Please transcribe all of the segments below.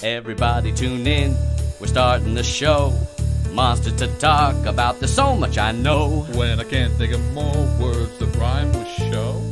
Everybody tune in, we're starting the show. Monsters to talk about, there's so much I know. When I can't think of more words that rhyme with show.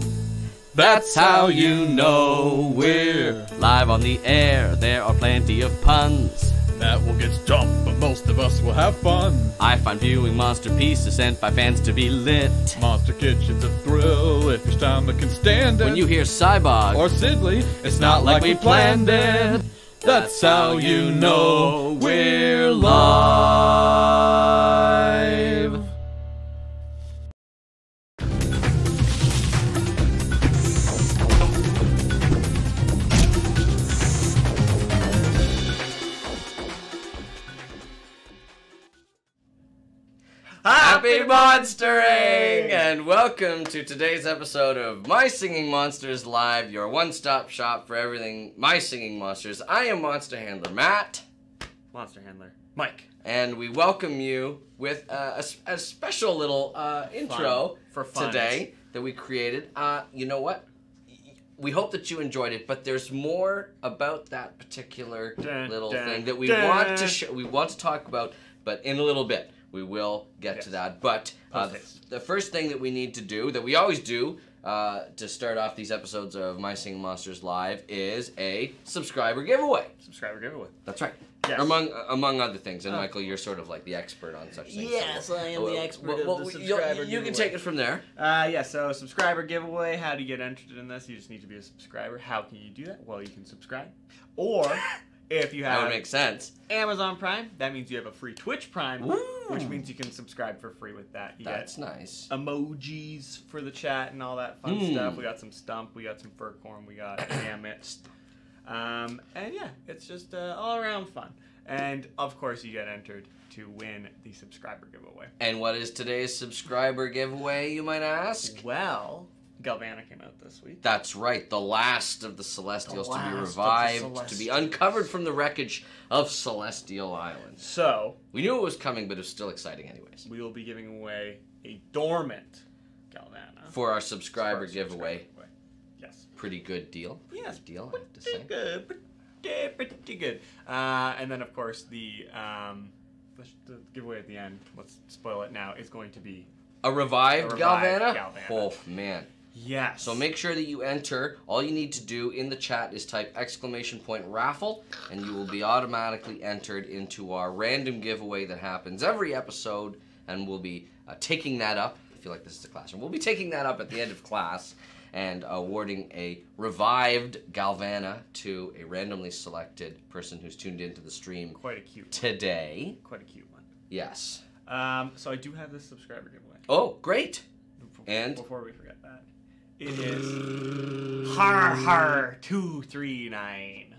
That's how you know we're live on the air. There are plenty of puns That will get stumped, but most of us will have fun. I find viewing Monsterpieces sent by fans to be lit. Monster Kitchen's a thrill if your stomach can stand it. When you hear Cybog or Sidley, it's not like we planned it. That's how you know we're live. Happy Monstering! And welcome to today's episode of My Singing Monsters Live, your one-stop shop for everything My Singing Monsters. I am Monster Handler Matt. Monster Handler Mike. And we welcome you with a special little intro for fun today that we created. You know what? We hope that you enjoyed it, but there's more about that particular little thing that we want to we want to talk about, but in a little bit. We will get to that, but the first thing that we need to do, that we always do to start off these episodes of My Singing Monsters Live, is a subscriber giveaway. Subscriber giveaway. That's right. Yes. Among other things, and Michael, you're sort of like the expert on such things. Yes, I am the expert of the subscriber giveaway. You can take it from there. Yeah, so subscriber giveaway, how do you get entered in this? You just need to be a subscriber. How can you do that? Well, you can subscribe. Or, if you have That would make sense. Amazon Prime, that means you have a free Twitch Prime, Ooh. which means you can subscribe for free with that. You That's get nice. emojis for the chat and all that fun stuff. We got some Stump, we got some Furcorn, we got Gamut. And yeah, it's just all around fun. And of course, you get entered to win the subscriber giveaway. And what is today's subscriber giveaway, you might ask? Well, Galvana came out this week. That's right, the last of the Celestials to be revived, to be uncovered from the wreckage of Celestial Island. So, we knew it was coming, but it was still exciting anyways. we will be giving away a dormant Galvana. For our subscriber giveaway. Yes. Pretty good deal. Yes. Good deal, I have to say. Pretty good. And then, of course, the giveaway at the end, let's spoil it now, is going to be A revived Galvana? Galvana. Oh, man. Yes. So make sure that you enter. All you need to do in the chat is type !raffle, and you will be automatically entered into our random giveaway that happens every episode, and we'll be taking that up. I feel like this is a classroom. We'll be taking that up at the end of class and awarding a revived Galvana to a randomly selected person who's tuned into the stream Quite a cute today. one. Quite a cute one. Yes. So I do have this subscriber giveaway. Oh, great. And? Before we forget that, it is Har 239.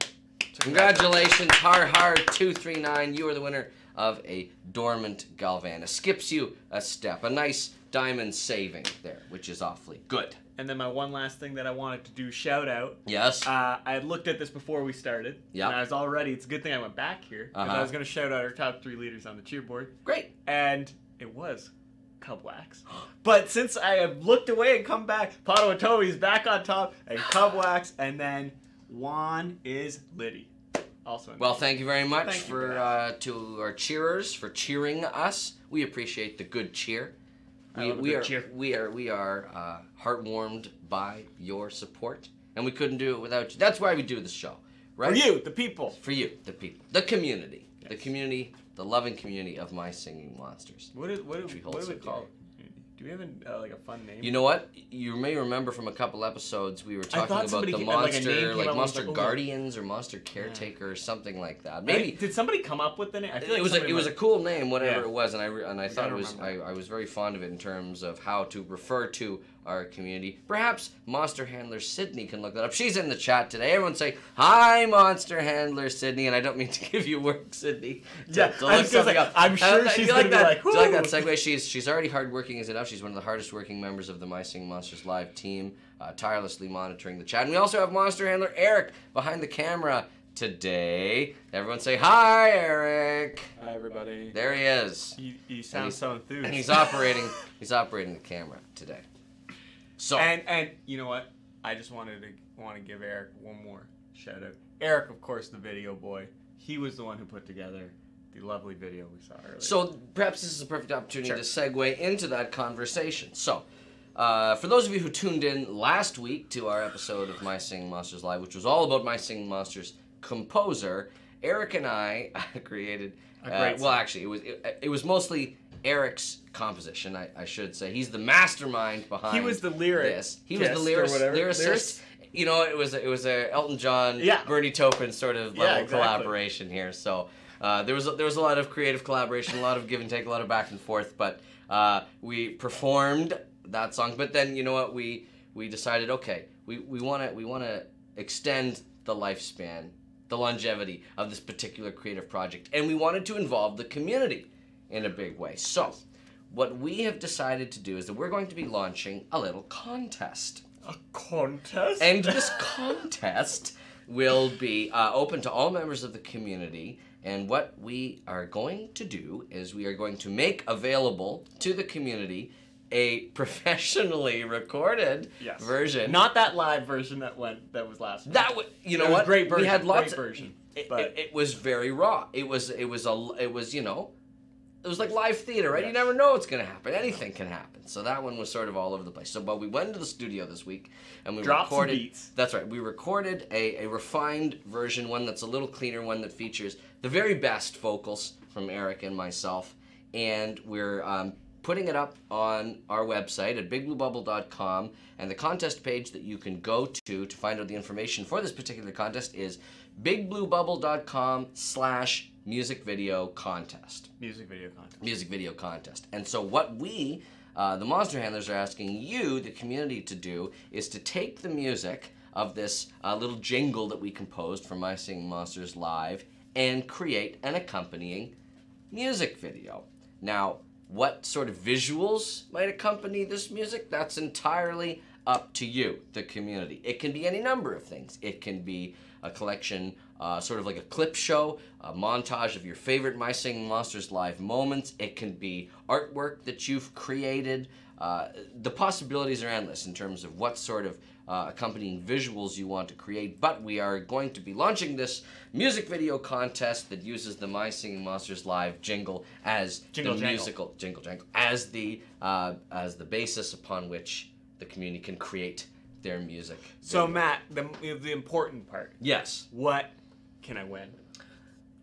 Congratulations, Har 239. You are the winner of a dormant Galvana. Skips you a step. A nice diamond saving there, which is awfully good. And then my one last thing that I wanted to do, shout out. Yes. I had looked at this before we started. Yep. And I was already, it's a good thing I went back here. Because I was going to shout out our top 3 leaders on the cheerboard. Great. And it was Cubwax. But since I have looked away and come back, Pato and Toby's back on top, and Cubwax, and then Juan is Liddy. Also Well, thank you very much Thank you for for to our cheerers for cheering us. We appreciate the good cheer. We are heartwarmed by your support, and we couldn't do it without you. That's why we do this show, right? For you, the people. For you, the people, the community, Yes. the community, the loving community of My Singing Monsters. What do we hold call so it? Do we have like a fun name? You know what? You may remember from a couple episodes we were talking about the monster, like Monster Guardians or Monster Caretaker or something like that. Maybe did somebody come up with the name? I feel it like was a cool name, whatever Yeah. it was, and I thought it was remember. I was very fond of it in terms of how to refer to our community. Perhaps Monster Handler Sydney can look that up. She's in the chat today. Everyone say hi, Monster Handler Sydney, and I don't mean to give you work, Sydney. Yeah, I was gonna say, I'm sure she's do you like gonna that? be like, Do you like that "Woo!" segue? She's already hardworking as enough. She's one of the hardest working members of the My Singing Monsters Live team, tirelessly monitoring the chat. And we also have Monster Handler Eric behind the camera today. Everyone say hi, Eric. Hi, everybody. There he is. He sounds so enthused. And he's operating the camera today. So and you know what? I just want to give Eric one more shout out. Eric, of course, the video boy. He was the one who put together the lovely video we saw earlier. So perhaps this is a perfect opportunity to segue into that conversation. So, for those of you who tuned in last week to our episode of My Singing Monsters Live, which was all about My Singing Monsters composer, Eric and I created. Well, actually, it was mostly Eric's composition. I should say he's the mastermind behind. He was the lyric. This. He was the lyricist. You know, it was a Elton John, Bernie Taupin sort of level collaboration here. So there was a lot of creative collaboration, a lot of give and take, a lot of back and forth. But we performed that song. But then you know what, we decided, okay, we want to extend the lifespan, the longevity of this particular creative project, and we wanted to involve the community in a big way. So what we have decided to do is that we're going to be launching a little contest. A contest? And this contest will be open to all members of the community. And what we are going to do is we are going to make available to the community a professionally recorded version. Not that live version that was last week. That you know what? Great version. We had lots great version. It was very raw. It was you know, it was like live theater, right? Yes. You never know what's going to happen. Anything can happen. So that one was sort of all over the place. So, but we went into the studio this week and we recorded. Some beats. That's right. We recorded a refined version, one that's a little cleaner, one that features the very best vocals from Eric and myself, and we're putting it up on our website at bigbluebubble.com, and the contest page that you can go to find out the information for this particular contest is bigbluebubble.com/music video contest. Music video contest. Music video contest. And so what we, the Monster Handlers, are asking you, the community, to do is to take the music of this little jingle that we composed for My Singing Monsters Live and create an accompanying music video. Now, what sort of visuals might accompany this music? That's entirely up to you, the community. It can be any number of things. It can be a collection, sort of like a clip show, a montage of your favorite My Singing Monsters Live moments. It can be artwork that you've created. The possibilities are endless in terms of what sort of accompanying visuals you want to create, but we are going to be launching this music video contest that uses the My Singing Monsters Live jingle as musical jingle as the basis upon which the community can create their music. So Matt, the important part. Yes. What can I win?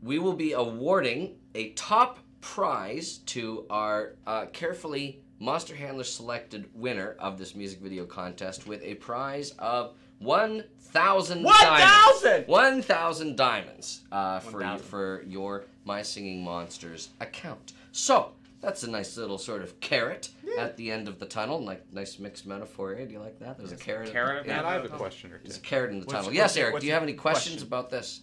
We will be awarding a top prize to our carefully Monster Handler selected winner of this music video contest with a prize of 1,000 diamonds. 1,000 diamonds for your My Singing Monsters account. So that's a nice little sort of carrot at the end of the tunnel. Nice mixed metaphor. Do you like that? There's a carrot. I have a question or two. There's a carrot in the tunnel. Yes, Eric. Do you have any questions about this?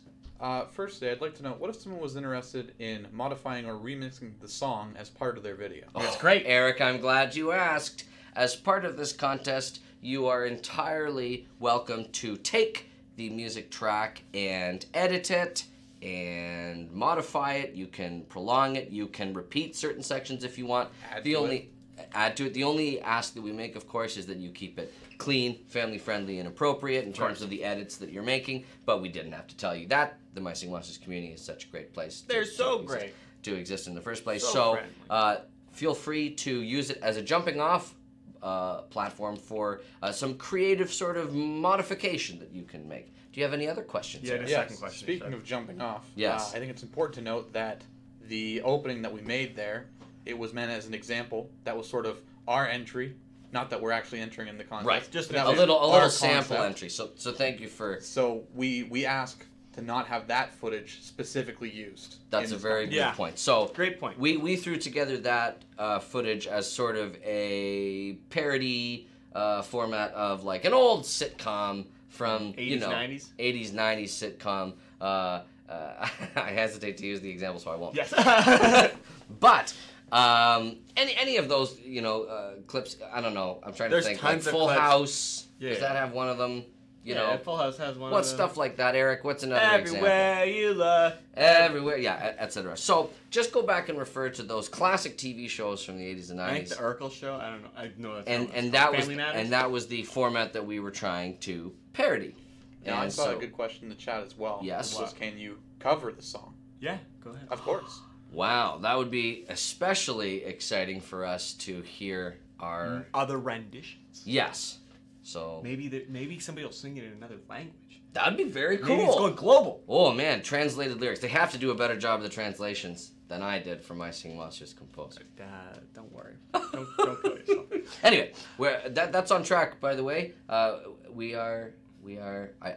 Firstly, I'd like to know, what if someone was interested in modifying or remixing the song as part of their video? That's great. Eric, I'm glad you asked. As part of this contest, you are entirely welcome to take the music track and edit it and modify it. You can prolong it. You can repeat certain sections if you want. Add to it. The only ask that we make, of course, is that you keep it clean, family-friendly, and appropriate in terms of the edits that you're making, but we didn't have to tell you that. The My Singing Monsters community is such a great place. They're so great. To exist in the first place. So feel free to use it as a jumping-off platform for some creative sort of modification that you can make. Do you have any other questions? Yeah, second question. Speaking of jumping off, yes. I think it's important to note that the opening that we made there, it was meant as an example. That was sort of our entry. Not that we're actually entering in the contest. Right, just a little sample entry. So thank you for. So we ask to not have that footage specifically used. That's a very good point. So great point. We threw together that footage as sort of a parody format of like an old sitcom from 80s, 90s? 80s, 90s sitcom. I hesitate to use the example, so I won't. Yes. But any of those, clips. I don't know. I'm trying to think. Like Full House. Does that have one of them? Full House has one. What's stuff like that, Eric? What's another Everywhere example? you look. Everywhere, etc. So just go back and refer to those classic TV shows from the 80s and 90s. I think the Urkel Show. I don't know. I know that's and that was the format that we were trying to parody. Now, I And saw so, a good question in the chat as well. Yes. It was, can you cover the song? Yeah, go ahead. Of course. wow, that would be especially exciting for us to hear our... Other renditions. Yes. So Maybe somebody will sing it in another language. that'd be very cool. Maybe it's going global. Oh man, translated lyrics. They have to do a better job of the translations than I did for my Singing Monsters composer. Don't worry. Don't kill yourself. Anyway, that's on track, by the way. I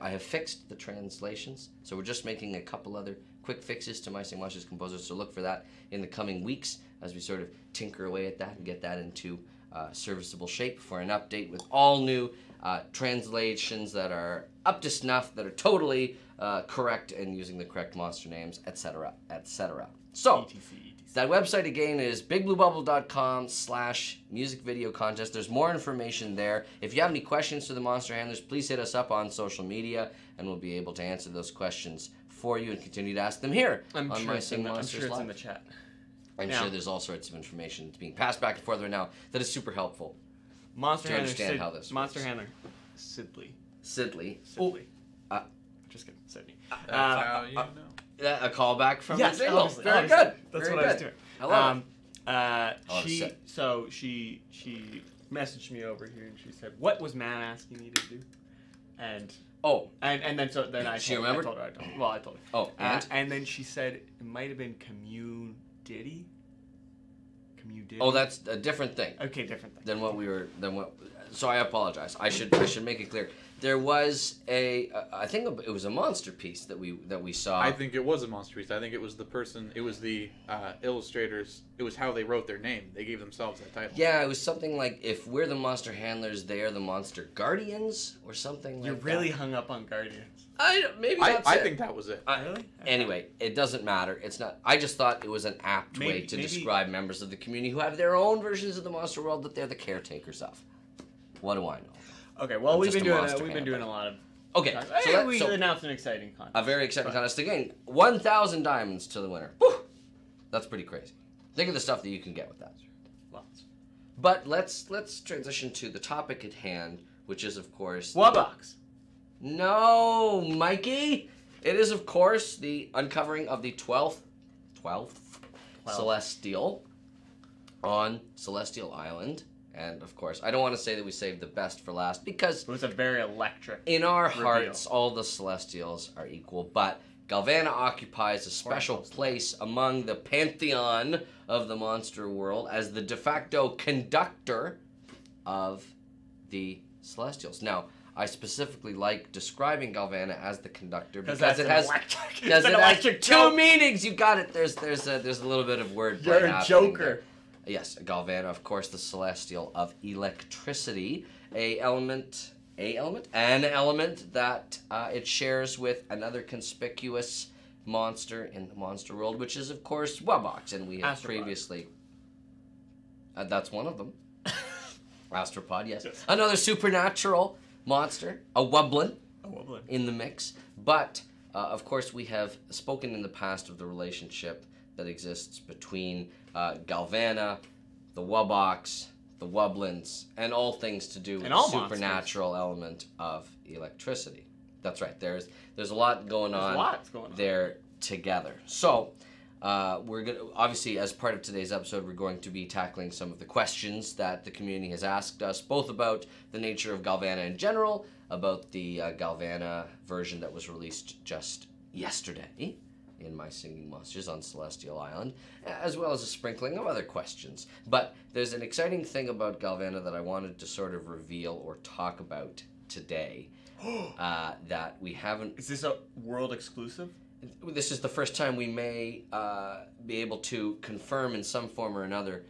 have fixed the translations, so we're just making a couple other quick fixes to my Singing Monsters composer, so look for that in the coming weeks as we sort of tinker away at that and get that into serviceable shape for an update with all new translations that are up to snuff, that are totally correct and using the correct monster names, etc., etc. So, ETC. that website again is bigbluebubble.com/music video contest. There's more information there. If you have any questions for the Monster Handlers, please hit us up on social media and we'll be able to answer those questions for you and continue to ask them here on My Sing Monsters it's in Live. the chat. I'm Now- sure there's all sorts of information that's being passed back and forth right now that is super helpful. Monster To Handler. understand how this Monster works. Handler. Sidley. Sidley. Sidley. uh, Just kidding. Sydney. That's how you know. A callback from Yes, the jingle. obviously, Very obviously. good. That's Very what I was good. doing. I love She messaged me over here and she said, "What was Matt asking me to do?" And and then I She told, remembered? I told her. Well, I told her. Oh, And then she said it might have been Commune-Diddy. Commune-Diddy. Oh, that's a different thing Okay, different thing. than what we were. So I apologize. I should make it clear. There was I think it was a monster piece that we saw. I think it was a monster piece. I think it was the illustrators. It was how they wrote their name. They gave themselves that title. Yeah, it was something like, if we're the monster handlers, they are the monster guardians, or something like You're that. really hung up on Guardians. I think that was it. Really? Anyway, it doesn't matter. It's not. I just thought it was an apt way to describe members of the community who have their own versions of the monster world that they're the caretakers of. What do I know? Okay, well, I'm we've just been a doing monster we've been handler. doing a lot of. Okay, We announced an exciting contest. a very exciting contest again. 1,000 diamonds to the winner. Whew! That's pretty crazy. Think of the stuff that you can get with that. Lots. But let's transition to the topic at hand, which is of course Wubbox. No, Mikey. It is of course the uncovering of the 12th Celestial on Celestial Island. And of course, I don't want to say that we saved the best for last, because It was a very electric. in our reveal. hearts, all the Celestials are equal. But Galvana occupies a special place among the pantheon of the monster world as the de facto conductor of the Celestials. Now, I specifically like describing Galvana as the conductor because it has two meanings. You got it. There's a little bit of wordplay. You're a happening joker. there. Yes, Galvana, of course, the Celestial of electricity, an element that it shares with another conspicuous monster in the monster world, which is, of course, Wubbox, and we have previously. That's one of them. Astropod, yes. Another supernatural monster, a Wublin, in the mix. But, of course, we have spoken in the past of the relationship that exists between Galvana, the Wubbox, the Wublins, and all things to do with the supernatural element of electricity. That's right. There's a lot going on there together. So we're gonna, obviously, as part of today's episode, we're going to be tackling some of the questions that the community has asked us, both about the nature of Galvana in general, about the Galvana version that was released just yesterday in My Singing Monsters on Celestial Island, as well as a sprinkling of other questions. But there's an exciting thing about Galvana that I wanted to sort of reveal or talk about today that we haven't... Is this a world exclusive? This is the first time we may be able to confirm in some form or another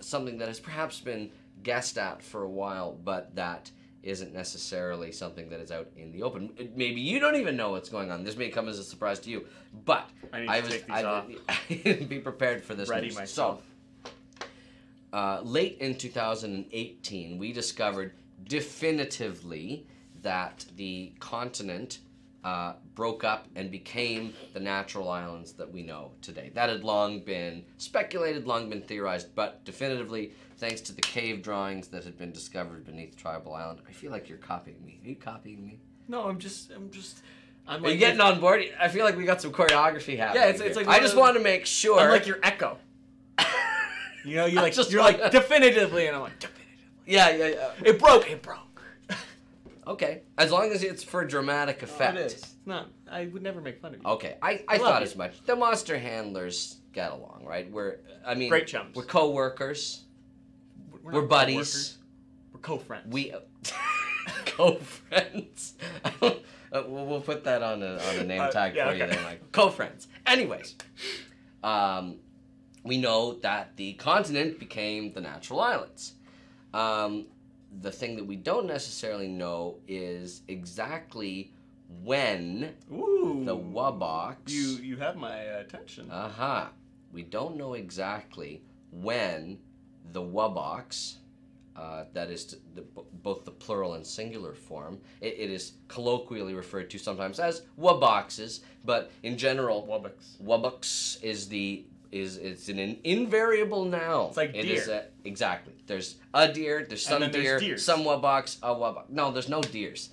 something that has perhaps been guessed at for a while, but that isn't necessarily something that is out in the open. Maybe you don't even know what's going on. This may come as a surprise to you, but I need to take these off. Be prepared for this. Ready myself. So, late in 2018, we discovered definitively that the continent broke up and became the natural islands that we know today. That had long been speculated, long been theorized, but definitively, thanks to the cave drawings that had been discovered beneath Tribal Island. I feel like you're copying me. Are you copying me? No, I'm Are you getting on board? I feel like we got some choreography happening. Yeah, it's like I just want to make sure. I'm like your Echo. You know, you're like definitively, and I'm like definitively. Yeah. It broke. Okay, as long as it's for dramatic effect. Oh, it is. It's not. I would never make fun of you. Okay, I thought as much. The monster handlers get along, right? Great chums. We're co-workers. We're not buddies. co-workers. We're co-friends. We co-friends. We'll put that on a name tag for you then, like co-friends. Anyways, we know that the continent became the natural islands. The thing that we don't necessarily know is exactly when the Wabox... You have my attention. We don't know exactly when the Wabox, that is both the plural and singular form, it is colloquially referred to sometimes as Waboxes, but in general... Wabox is an invariable noun. It's like deer. Exactly. There's a deer, there's some deer, some Wabox, a Wabox. No, there's no deers.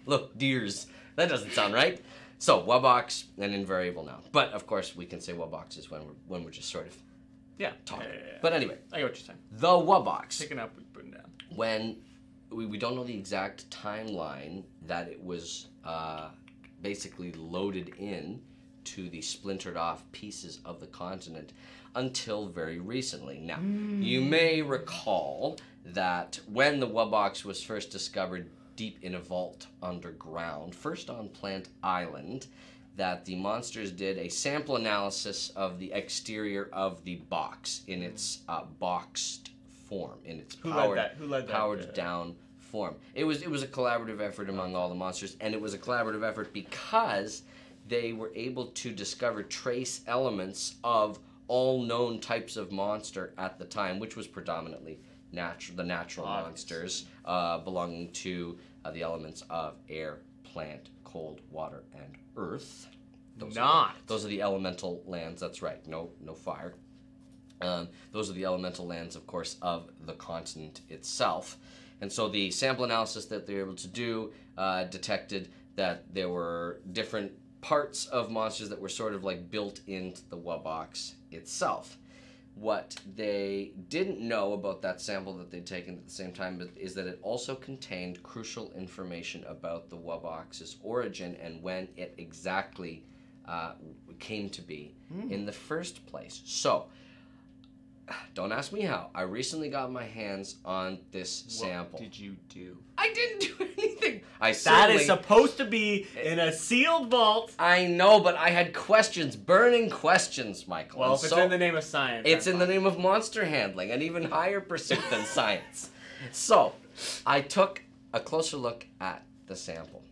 Look, deers. That doesn't sound right. So, Wabox, an invariable noun. But, of course, we can say Waboxes when we're just sort of talking. Yeah. But anyway. I get what you're saying. The Wabox. Picking up, putting down. When we don't know the exact timeline that it was basically loaded in to the splintered off pieces of the continent until very recently. Now, you may recall that when the Wabox was first discovered deep in a vault underground, first on Plant Island, that the monsters did a sample analysis of the exterior of the box in its boxed form, in its powered down form. It was a collaborative effort among all the monsters, and it was a collaborative effort because they were able to discover trace elements of all known types of monster at the time, which was predominantly the natural monsters belonging to the elements of air, plant, cold, water, and earth. Those are the elemental lands, that's right. No fire. Those are the elemental lands, of course, of the continent itself. And so the sample analysis that they were able to do detected that there were different parts of monsters that were sort of like built into the Wabox itself. What they didn't know about that sample that they'd taken at the same time is that it also contained crucial information about the Wabox's origin and when it exactly came to be in the first place. So, don't ask me how. I recently got my hands on this sample. What did you do? I didn't do anything. That is supposed to be in a sealed vault. I know, but I had questions, burning questions, Michael. Well, if it's in the name of science. It's in the name of monster handling, an even higher pursuit than science. So, I took a closer look at the sample.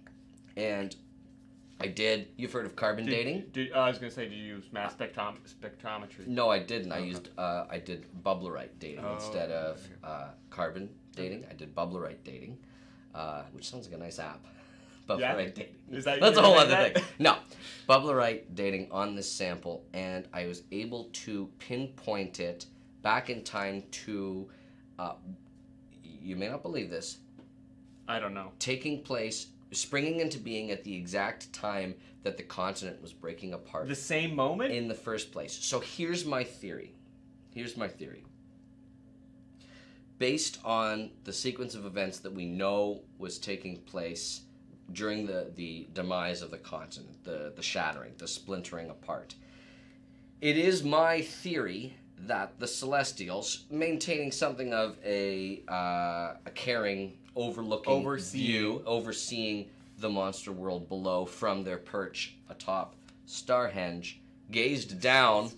And I did. You've heard of carbon dating? I was going to say, did you use mass spectrometry? No, I didn't. I did bubblerite dating instead of carbon dating. I did bubblerite dating, which sounds like a nice app. Bubblerite dating. That's a whole other thing. No, bubblerite dating on this sample, and I was able to pinpoint it back in time to, you may not believe this. I don't know. Taking place, springing into being at the exact time that the continent was breaking apart. The same moment? In the first place. So here's my theory. Based on the sequence of events that we know was taking place during the demise of the continent, the shattering, the splintering apart, it is my theory that the Celestials, maintaining something of a caring, overseeing the monster world below from their perch atop Starhenge, gazed down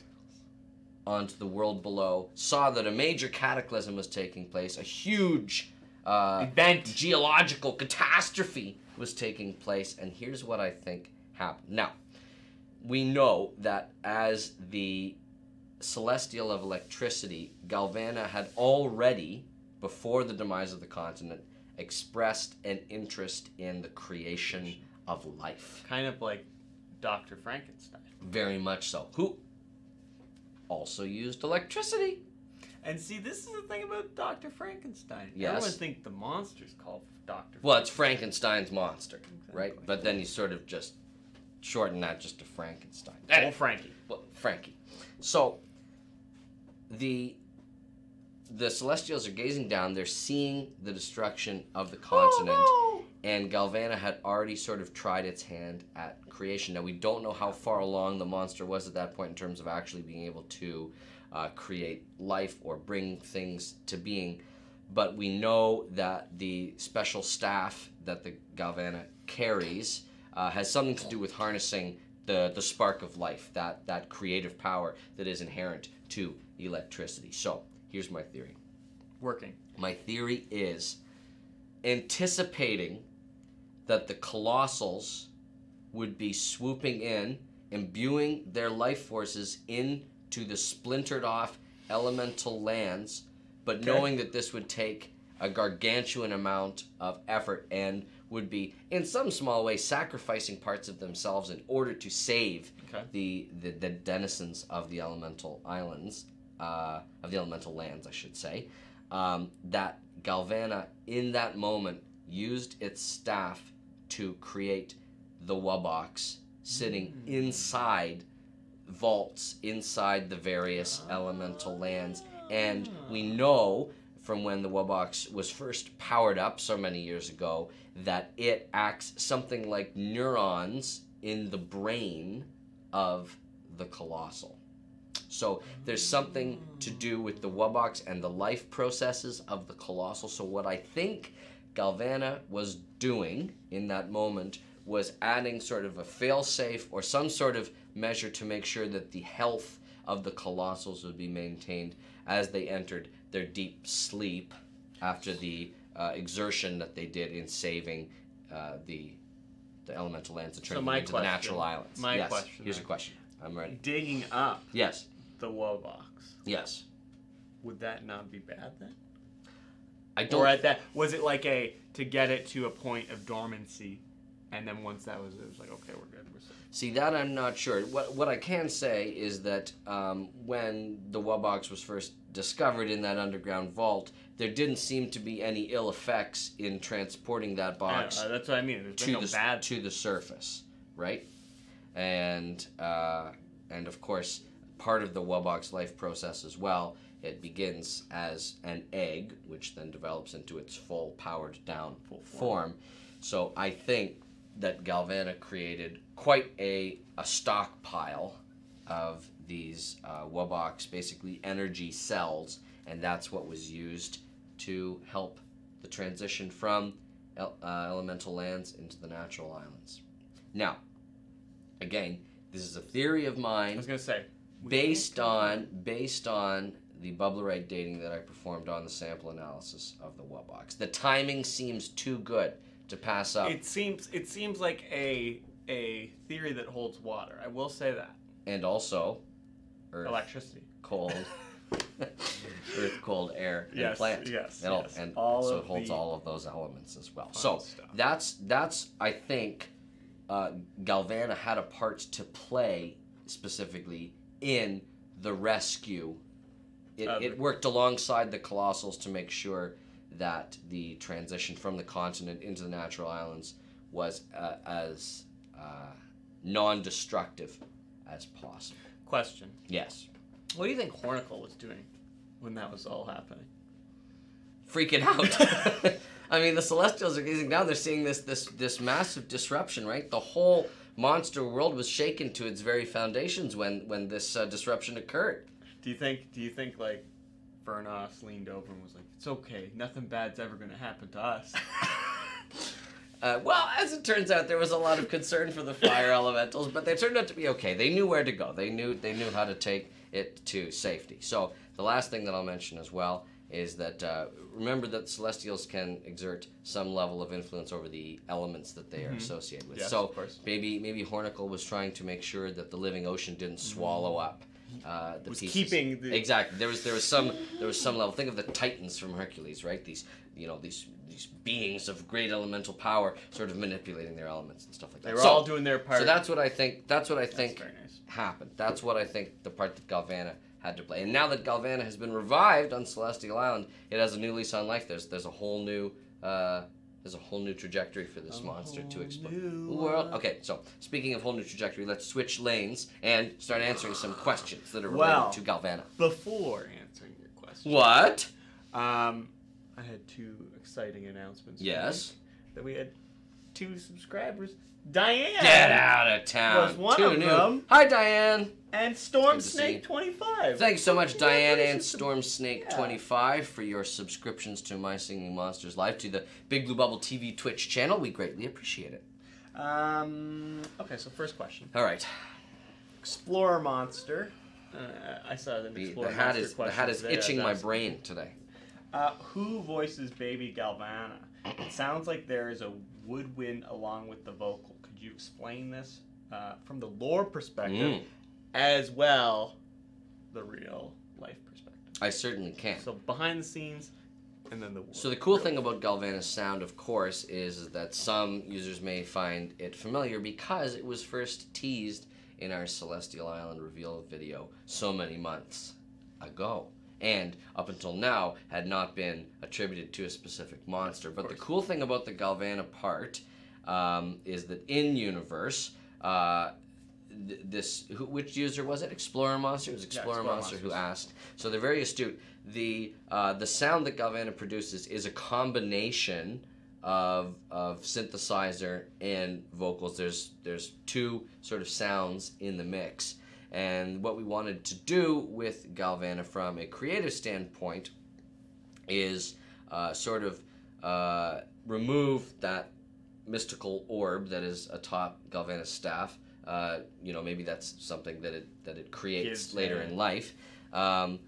onto the world below, saw that a major cataclysm was taking place, a huge geological catastrophe was taking place, and here's what I think happened. Now, we know that as the Celestial of Electricity, Galvana had already, before the demise of the continent, expressed an interest in the creation of life. Kind of like Dr. Frankenstein. Very much so. Who also used electricity. And see, this is the thing about Dr. Frankenstein. Yes. Everyone thinks the monster's called Dr. Well, it's Frankenstein's monster, Exactly. right? But then you sort of just shorten that just to Frankenstein. Old Frankie. Well, Frankie. So the Celestials are gazing down. They're seeing the destruction of the continent. And Galvana had already sort of tried its hand at creation. Now, we don't know how far along the monster was at that point in terms of actually being able to create life or bring things to being. But we know that the special staff that the Galvana carries has something to do with harnessing the spark of life, that creative power that is inherent to electricity. So, here's my theory. Working. My theory is anticipating that the Colossals would be swooping in, imbuing their life forces into the splintered off elemental lands, but knowing that this would take a gargantuan amount of effort and would be, in some small way, sacrificing parts of themselves in order to save the denizens of the elemental islands, of the elemental lands, I should say, that Galvana, in that moment, used its staff to create the Wubbox sitting inside vaults, inside the various elemental lands. And we know from when the Wubbox was first powered up so many years ago that it acts something like neurons in the brain of the Colossal. So there's something to do with the Wubbox and the life processes of the Colossal. So what I think Galvana was doing in that moment was adding sort of a fail-safe or some sort of measure to make sure that the health of the Colossals would be maintained as they entered their deep sleep after the exertion that they did in saving the elemental lands and turning them into the natural islands. My question. Here's your question. I'm ready. Digging up Yes. the Wubbox. Yes. Would that not be bad then? I don't. Or at that, was it like to get it to a point of dormancy, and then once that was, it was like, okay, we're good, we're safe. See, that I'm not sure. What I can say is that when the Wubbox was first discovered in that underground vault, there didn't seem to be any ill effects in transporting that box that's what I mean. There's been no bad to the surface, right? And of course, part of the Wubbox life process as well, it begins as an egg, which then develops into its full powered down form. So I think that Galvana created quite a stockpile of these Wubbox, basically energy cells, and that's what was used to help the transition from elemental lands into the natural islands. Now, again, this is a theory of mine. I was gonna say, based on the bubblerite dating that I performed on the sample analysis of the Wubbox. The timing seems too good to pass up. It seems like a theory that holds water. I will say that. And also, Earth, electricity, cold, Earth, cold, air, and plants. Yes. And so it holds all of those elements as well. So stuff. that's I think Galvana had a part to play specifically in the rescue. It worked alongside the Colossals to make sure that the transition from the continent into the natural islands was as non-destructive as possible. Question. Yes. What do you think Hornicle was doing when that was all happening? Freaking out. I mean, the Celestials are gazing down. They're seeing this massive disruption, right? The whole monster world was shaken to its very foundations when this disruption occurred. Do you think like Vernos leaned over and was like, "It's okay, nothing bad's ever gonna happen to us"? Well, as it turns out, there was a lot of concern for the fire elementals, but they turned out to be okay. They knew where to go. They knew how to take it to safety. So the last thing that I'll mention as well is that remember that Celestials can exert some level of influence over the elements that they are associated with. Yes, so of course. maybe Hornicle was trying to make sure that the living ocean didn't swallow up the was pieces. keeping the Exactly. There was some level. Think of the Titans from Hercules, right? These beings of great elemental power, sort of manipulating their elements and stuff like that. They were all doing their part. So that's what I think. That's what I think very nice. happened. That's what I think the part that Galvana had to play. And now that Galvana has been revived on Celestial Island, it has a new lease on life. There's a whole new trajectory for this monster to explore the world. Okay, so speaking of whole new trajectory, let's switch lanes and start answering some questions that are related to Galvana. Before answering your question, What? I had 2 exciting announcements. Yes. That we had 2 subscribers. Diane. Get out of town. Was one of them. Hi, Diane. And Storm Snake 25. Thanks so much, Diane and Storm Snake 25, for your subscriptions to My Singing Monsters Live, to the Big Blue Bubble TV Twitch channel. We greatly appreciate it. Okay, so first question. All right. Explorer Monster. I saw an Explorer Monster question. The hat is itching my brain today. Who voices Baby Galvana? It sounds like there is a woodwind along with the vocal. Could you explain this from the lore perspective, as well the real life perspective? I certainly can. So behind the scenes, and then the So the cool thing about Galvana's sound, of course, is that some users may find it familiar because it was first teased in our Celestial Island reveal video so many months ago. And up until now had not been attributed to a specific monster. But the cool thing about the Galvana part is that in universe, which user was it? Explorer Monster? It was Explorer Monster who asked. So they're very astute. The sound that Galvana produces is a combination of synthesizer and vocals. There's 2 sort of sounds in the mix. And what we wanted to do with Galvana from a creative standpoint is sort of remove that mystical orb that is atop Galvana's staff. Maybe that's something that it creates later in life, and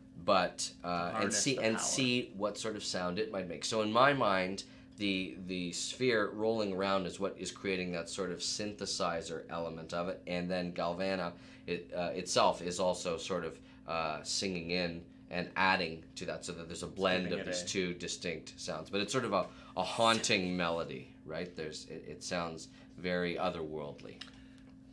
see what sort of sound it might make. So in my mind, the sphere rolling around is what is creating that sort of synthesizer element of it, and then Galvana itself is also sort of singing in and adding to that, so that there's a blend of these 2 distinct sounds. But it's sort of a haunting melody, right? It sounds very otherworldly.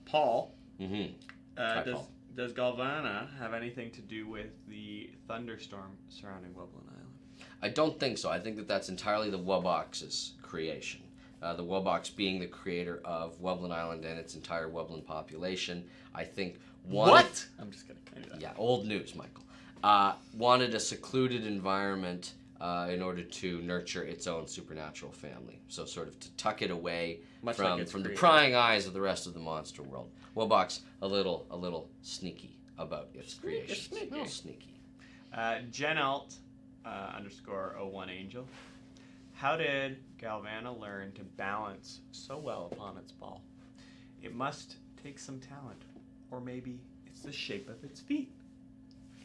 Paul, Hi, Paul. Does Galvana have anything to do with the thunderstorm surrounding Woblin Island? I don't think so. I think that's entirely the Wobox's creation. The Wobox being the creator of Woblin Island and its entire Woblin population. I think What? I'm just kidding. I knew that. Yeah, old news, Michael. Wanted a secluded environment in order to nurture its own supernatural family. So sort of to tuck it away from the prying eyes of the rest of the monster world. Wobox a little sneaky about its creation. A little sneaky. Genalt _01 Angel. How did Galvana learn to balance so well upon its ball? It must take some talent, or maybe it's the shape of its feet.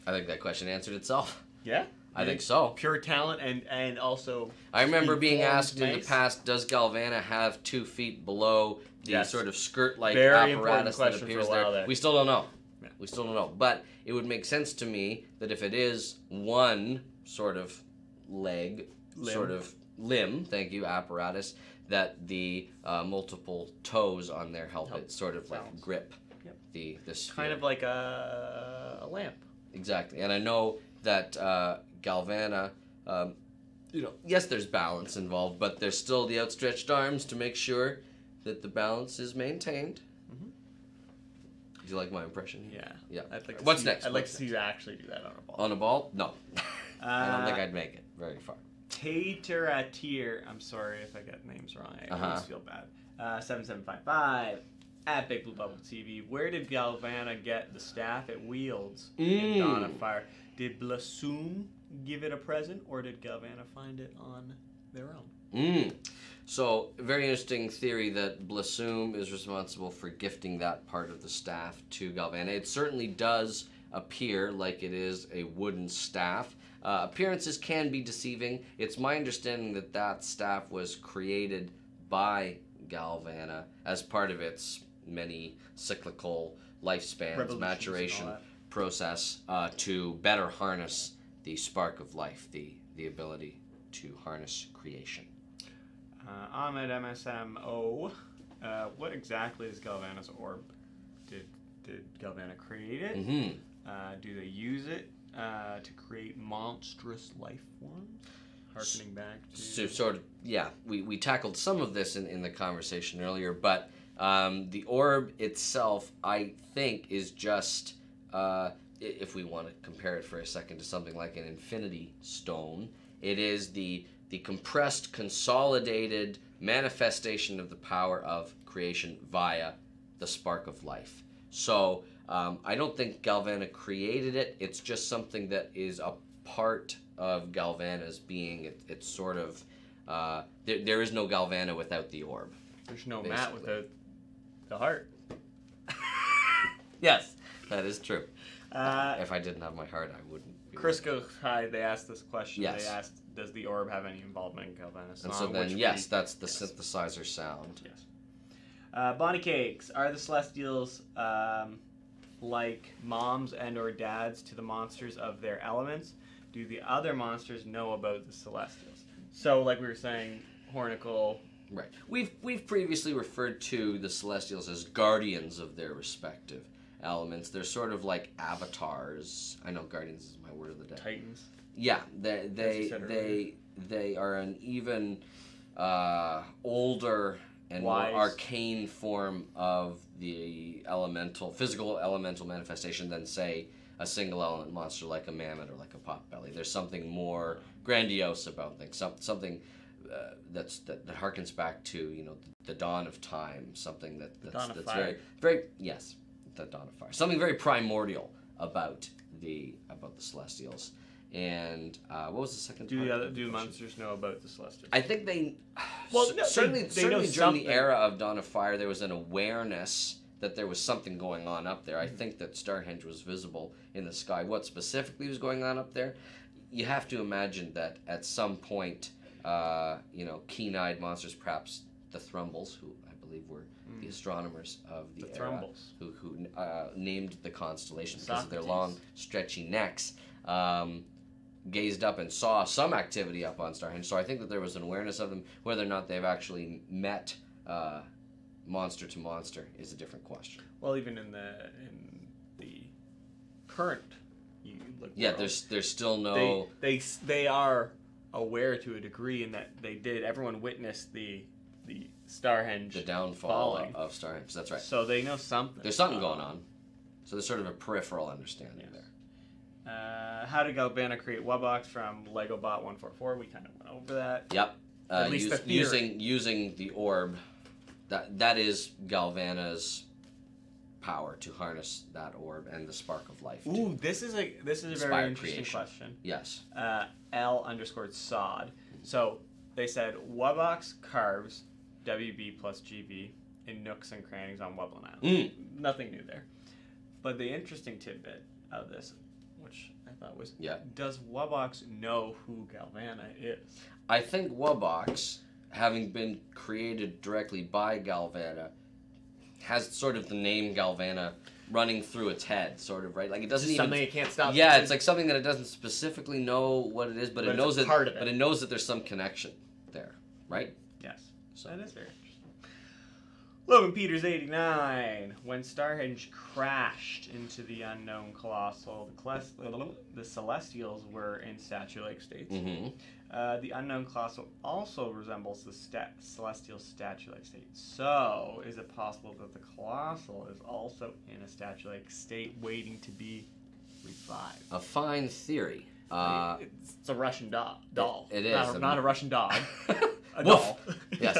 I think that question answered itself. Yeah? I think so. Pure talent and also... I remember being asked in the past, does Galvana have 2 feet below the sort of skirt-like apparatus that appears there? We still don't know. Yeah. We still don't know. But it would make sense to me that if it is one sort of limb, thank you, apparatus, that the multiple toes on there help it sort of like grip the sphere. Kind of like a lamp. Exactly. And I know that Galvana, yes, there's balance involved, but there's still the outstretched arms to make sure that the balance is maintained. Mm-hmm. Do you like my impression? Yeah. What's next? I'd like to see you actually do that on a ball. On a ball? No. I don't think I'd make it very far. Tateratir, I'm sorry if I get names wrong. I always feel bad. 7755 at Big Blue Bubble TV. Where did Galvana get the staff it wields in Dawn of Fire? Did Blassoom give it a present, or did Galvana find it on their own? So, a very interesting theory that Blassoom is responsible for gifting that part of the staff to Galvana. It certainly does appear like it is a wooden staff. Appearances can be deceiving. It's my understanding that that staff was created by Galvana as part of its many cyclical lifespans, maturation process, to better harness the spark of life, the ability to harness creation. Ahmed MSMO, what exactly is Galvana's orb? Did Galvana create it? Do they use it to create monstrous life forms? Harkening back to... So sort of, yeah, we tackled some of this in the conversation earlier, but the orb itself, I think, is just, if we want to compare it for a second to something like an infinity stone, it is the compressed, consolidated manifestation of the power of creation via the spark of life. So I don't think Galvana created it. It's just something that is a part of Galvana's being. It's sort of there is no Galvana without the orb. There's no Matt without the heart. Yes, that is true. If I didn't have my heart, I wouldn't. Crisco High, they asked this question. Yes. They asked, does the orb have any involvement in Galvana's song? And so then, yes, that's the synthesizer sound. Yes. Bonnie Cakes, are the Celestials like moms and or dads to the monsters of their elements? Do the other monsters know about the Celestials? So, like we were saying, Hornicle... Right. We've previously referred to the Celestials as guardians of their respective elements. They're sort of like avatars. I know guardians is my word of the day. Titans. Yeah, they are an even older and more arcane form of the physical elemental manifestation than, say, a single element monster like a mammoth or like a potbelly. There's something more grandiose about things. Something that harkens back to the dawn of time. Something that's very yes, the dawn of fire. Something very primordial about the Celestials. And what was the second part? Do monsters know about the Celestials? I think they... Well, certainly know during something. the era of Dawn of Fire, there was an awareness that there was something going on up there. I think that Starhenge was visible in the sky. What specifically was going on up there? You have to imagine that at some point, keen-eyed monsters, perhaps the Thrumbles, who I believe were the astronomers of the era, who named the constellation because of their long, stretchy necks, gazed up and saw some activity up on Starhenge. So I think that there was an awareness of them. Whether or not they've actually met monster to monster is a different question. Well, even in the current world, there's still no... They are aware to a degree in that everyone witnessed the Starhenge, the downfall of Starhenge. That's right. So they know something. There's something going on. So there's sort of a peripheral understanding there. How did Galvana create Wubbox from Lego Bot 144? We kind of went over that. Yep. At least the theory. Using the orb, that is Galvana's power to harness that orb and the spark of life. Ooh, this is a very interesting question. Yes. L_sod. So they said Wubbox carves WB plus GB in nooks and crannies on Wublin Island. Nothing new there. But the interesting tidbit of this, which I thought was, does Wubbox know who Galvana is? I think Wubbox, having been created directly by Galvana, has sort of the name Galvana running through its head, sort of, right? Like it doesn't even... Something it can't stop. Yeah, it's like something that it doesn't specifically know what it is, but it knows part of it. But it knows that there's some connection there, right? Yes. So that is very interesting. Logan Peters 89. When Starhenge crashed into the unknown colossal, the Celestials were in statue-like states. The unknown colossal also resembles the Celestial statue-like state. So, is it possible that the colossal is also in a statue-like state, waiting to be revived? A fine theory. It's a Russian doll. It is. Not a Russian dog. A Woof. doll. Yes.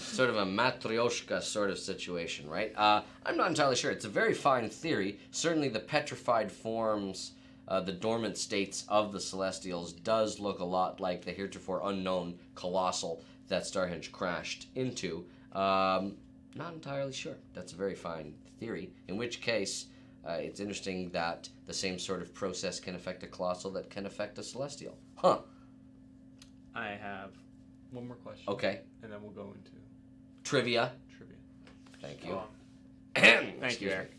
Sort of a matryoshka sort of situation, right? I'm not entirely sure. It's a very fine theory. Certainly the petrified forms, the dormant states of the Celestials does look a lot like the heretofore unknown colossal that Starhenge crashed into. Not entirely sure. That's a very fine theory. In which case, it's interesting that the same sort of process can affect a colossal that can affect a Celestial. Huh. I have one more question. Okay. And then we'll go into... Trivia. Thank you. Thank you, Eric.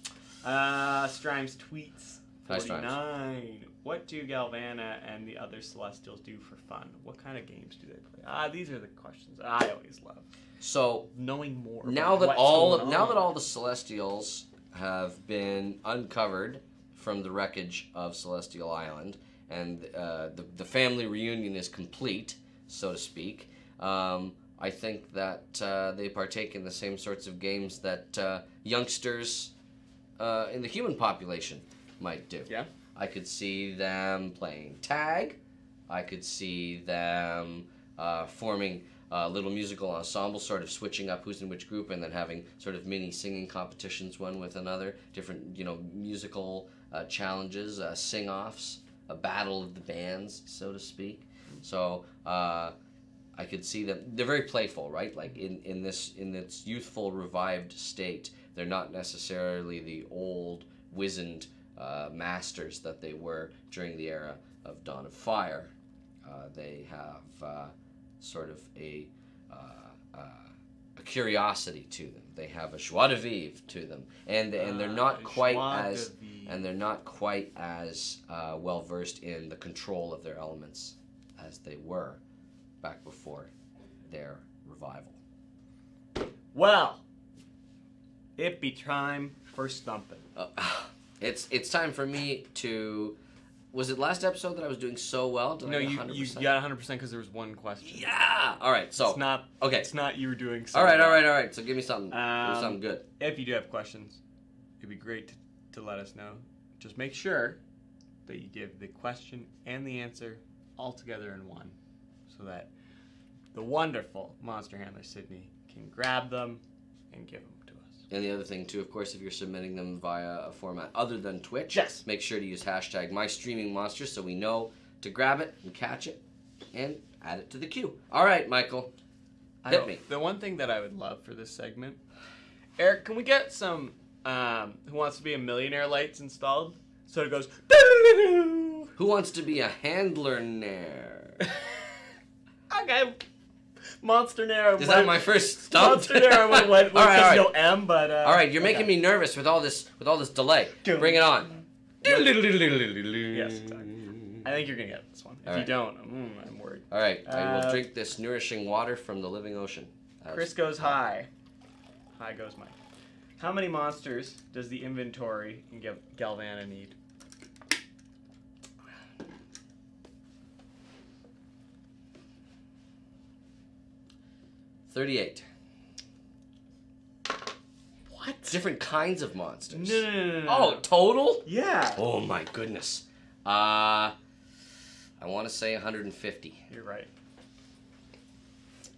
Strimes tweets 49. What do Galvana and the other Celestials do for fun? What kind of games do they play? These are the questions I always love. So knowing more. Now that all the Celestials have been uncovered from the wreckage of Celestial Island, and the family reunion is complete, so to speak. I think that they partake in the same sorts of games that youngsters in the human population might do. Yeah. I could see them playing tag. I could see them forming little musical ensembles, sort of switching up who's in which group, and then having sort of mini singing competitions one with another, different, musical challenges, sing-offs, a battle of the bands, so to speak. So I could see them. They're very playful, right? Like in its youthful, revived state, they're not necessarily the old, wizened masters that they were during the era of Dawn of Fire. They have sort of a curiosity to them. They have a joie de vivre to them, and they're not quite as well versed in the control of their elements as they were back before their revival. Well, it be time for Stumping. It's time for me to. Was it last episode that I was doing so well? Did I get 100%? You got 100% because there was one question. Yeah. All right. So it's not. Okay. It's not you were doing. So all right. well. All right. So give me something. Give me something good. If you do have questions, it'd be great to let us know. Just make sure that you give the question and the answer all together in one, so that the wonderful monster handler Sydney can grab them and give them to us. And the other thing too, of course, if you're submitting them via a format other than Twitch, yes, make sure to use hashtag #MyStreamingMonster so we know to grab it and catch it and add it to the queue. All right, Michael, hit me. The one thing that I would love for this segment, Eric, can we get some Who Wants to Be a Millionaire lights installed? So it goes. Who wants to be a handler-naire? Okay. Monster-naire. Is that my first stump? Monster-naire went all right. no M, but... all right, you're making me nervous with all this delay. Bring it on. Yes, I think you're going to get this one. If you don't, I'm worried. All right, I will drink this nourishing water from the living ocean. Chris goes high. High goes Mike. How many monsters does the inventory in Galvana need? $38. What? Different kinds of monsters. No. Oh, total? Yeah. Oh my goodness. I want to say 150. You're right.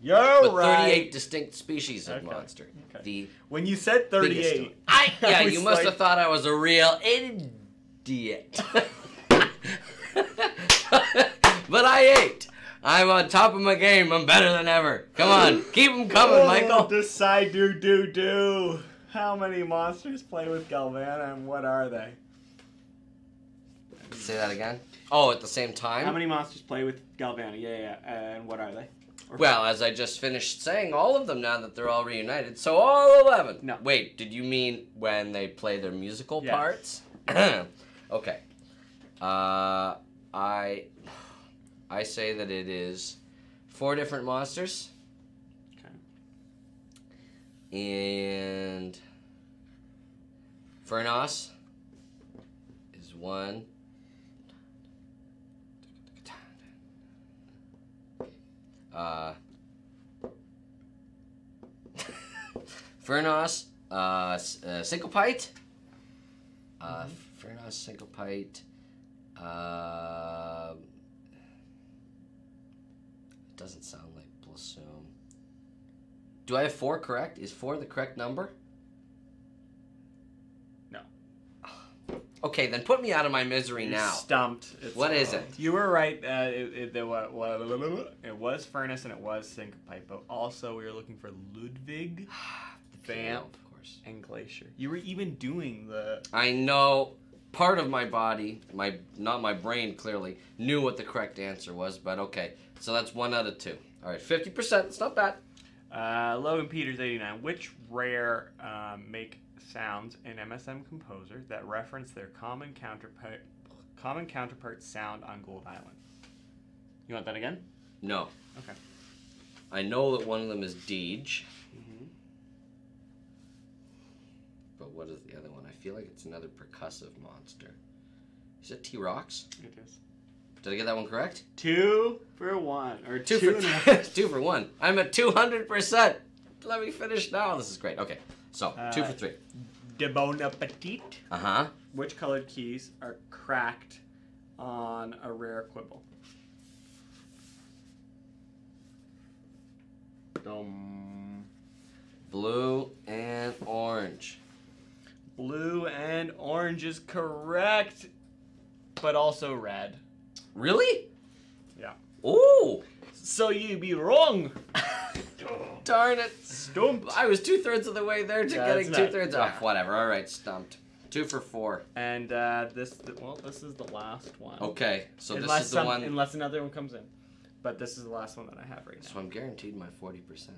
But 38 distinct species of monster. Okay. When you said 38, yeah, you must have thought I was a real idiot. But I ain't. I'm on top of my game. I'm better than ever. Come on, keep them coming, Michael. Decide do. How many monsters play with Galvana and what are they? Say that again. Oh, at the same time? How many monsters play with Galvana? Yeah. And what are they? Well, as I just finished saying, all of them now that they're all reunited. So all 11. No. Wait, did you mean when they play their musical parts? Okay. I say that it is 4 different monsters. Okay. And Furnos is 1. Furnos, Syncopite. Furnos, Syncopite. Doesn't sound like Blossom. Do I have 4 correct? Is 4 the correct number? No. Okay, then put me out of my misery You're now. Stumped. What is it? You were right. It was Furnace and it was Syncopite, but also we were looking for Ludwig, Vamp, of course, and Glacier. You were even doing the... I know. Part of my body, not my brain clearly, knew what the correct answer was, but okay. So that's 1 out of 2. All right, 50%. It's not bad. Logan Peters, 89. Which rare make sounds in MSM Composer that reference their common counterpart sound on Gold Island? You want that again? No. Okay. I know that one of them is Deej. But what is the other one? I feel like it's another percussive monster. Is it T-Rocks? It is. Did I get that one correct? 2 for 1. Or 2 for 2 for 1. I'm at 200%. Let me finish now. This is great. Okay. So, 2 for 3. De Bon Appetit. Uh-huh. Which colored keys are cracked on a rare quibble? Blue and orange. Blue and orange is correct, but also red. Really? Yeah. Ooh! So you be wrong. Darn it. Stumped. I was 2/3 of the way there to getting 2/3. Yeah. Oh, whatever. All right, stumped. 2 for 4. And this is the last one. Okay, so unless this is the one. Unless another one comes in. But this is the last one that I have right now. So I'm guaranteed my 40%.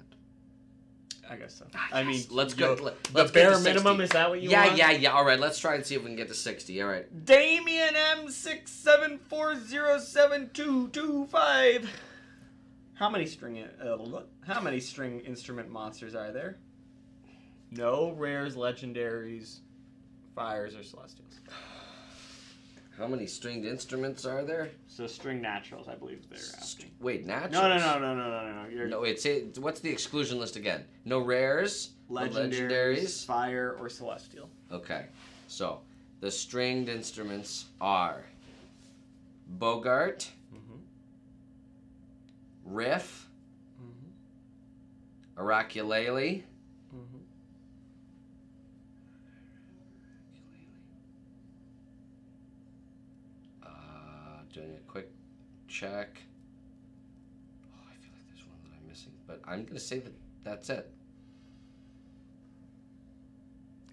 I guess so. Ah, I yes. mean, let's go. the Let's bare get to 60. minimum, is that what you want? Yeah. All right, let's try and see if we can get to 60. All right. Damien M67407225. How many string instrument monsters are there? No rares, legendaries, fires, or celestials. How many stringed instruments are there? So string naturals, I believe they're asking. Wait, naturals? No. No, what's the exclusion list again? No rares, Legendaries, fire, or celestial. Okay, so the stringed instruments are Bogart, Riff, Araculele, doing a quick check. Oh, I feel like there's one that I'm missing, but I'm going to say that that's it.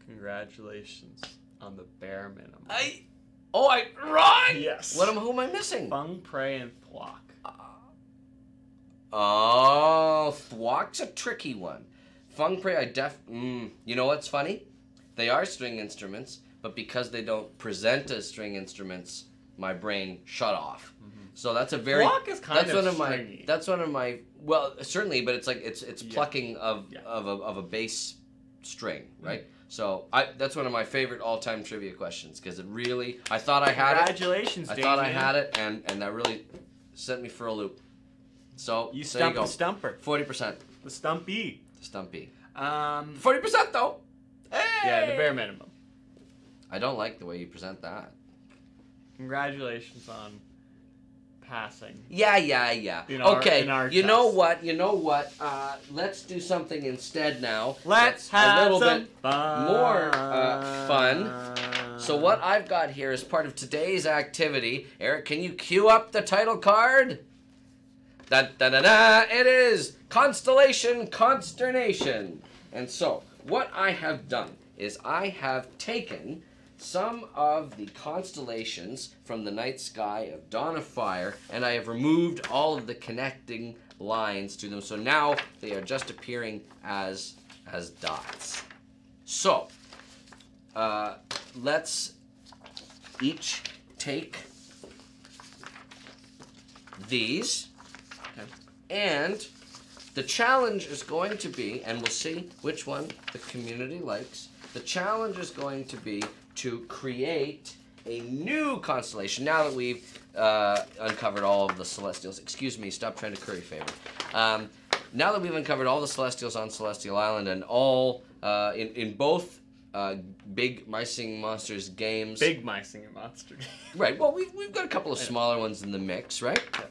Congratulations on the bare minimum. Right! Yes. Who am I missing? Fung, Prey, and Thwack. Oh, Thwack's a tricky one. Fung, Prey, you know what's funny? They are string instruments, but because they don't present as string instruments, my brain shut off. So that's a very Thwack is kind of stringy. That's one of my well, certainly, but it's like it's plucking of a bass string, right? So that's one of my favorite all-time trivia questions because it really I thought I had it. Congratulations, I thought I had it, and that really sent me for a loop. So you there you stumped go. the stumper. 40%. The stumpy. Stumpy. 40% though. Hey! Yeah, the bare minimum. I don't like the way you present that. Congratulations on passing. Yeah. Okay. In our you test. know what? Let's do something instead now. Let's that's have a little some bit fun. more fun. So what I've got here is part of today's activity. Eric, can you cue up the title card? Da-da-da-da! It is Constellation Consternation. And so, what I have done is I have taken some of the constellations from the night sky of Dawn of Fire, and I have removed all of the connecting lines to them. So now they are just appearing as dots. So, let's each take these. And the challenge is going to be, and we'll see which one the community likes, the challenge is going to be to create a new constellation now that we've uncovered all of the Celestials. Excuse me, stop trying to curry favor. Now that we've uncovered all the Celestials on Celestial Island and all, in both Big My Singing Monsters games. Big My Singing Monster games. Right, well, we've got a couple of smaller ones in the mix, right? Yeah.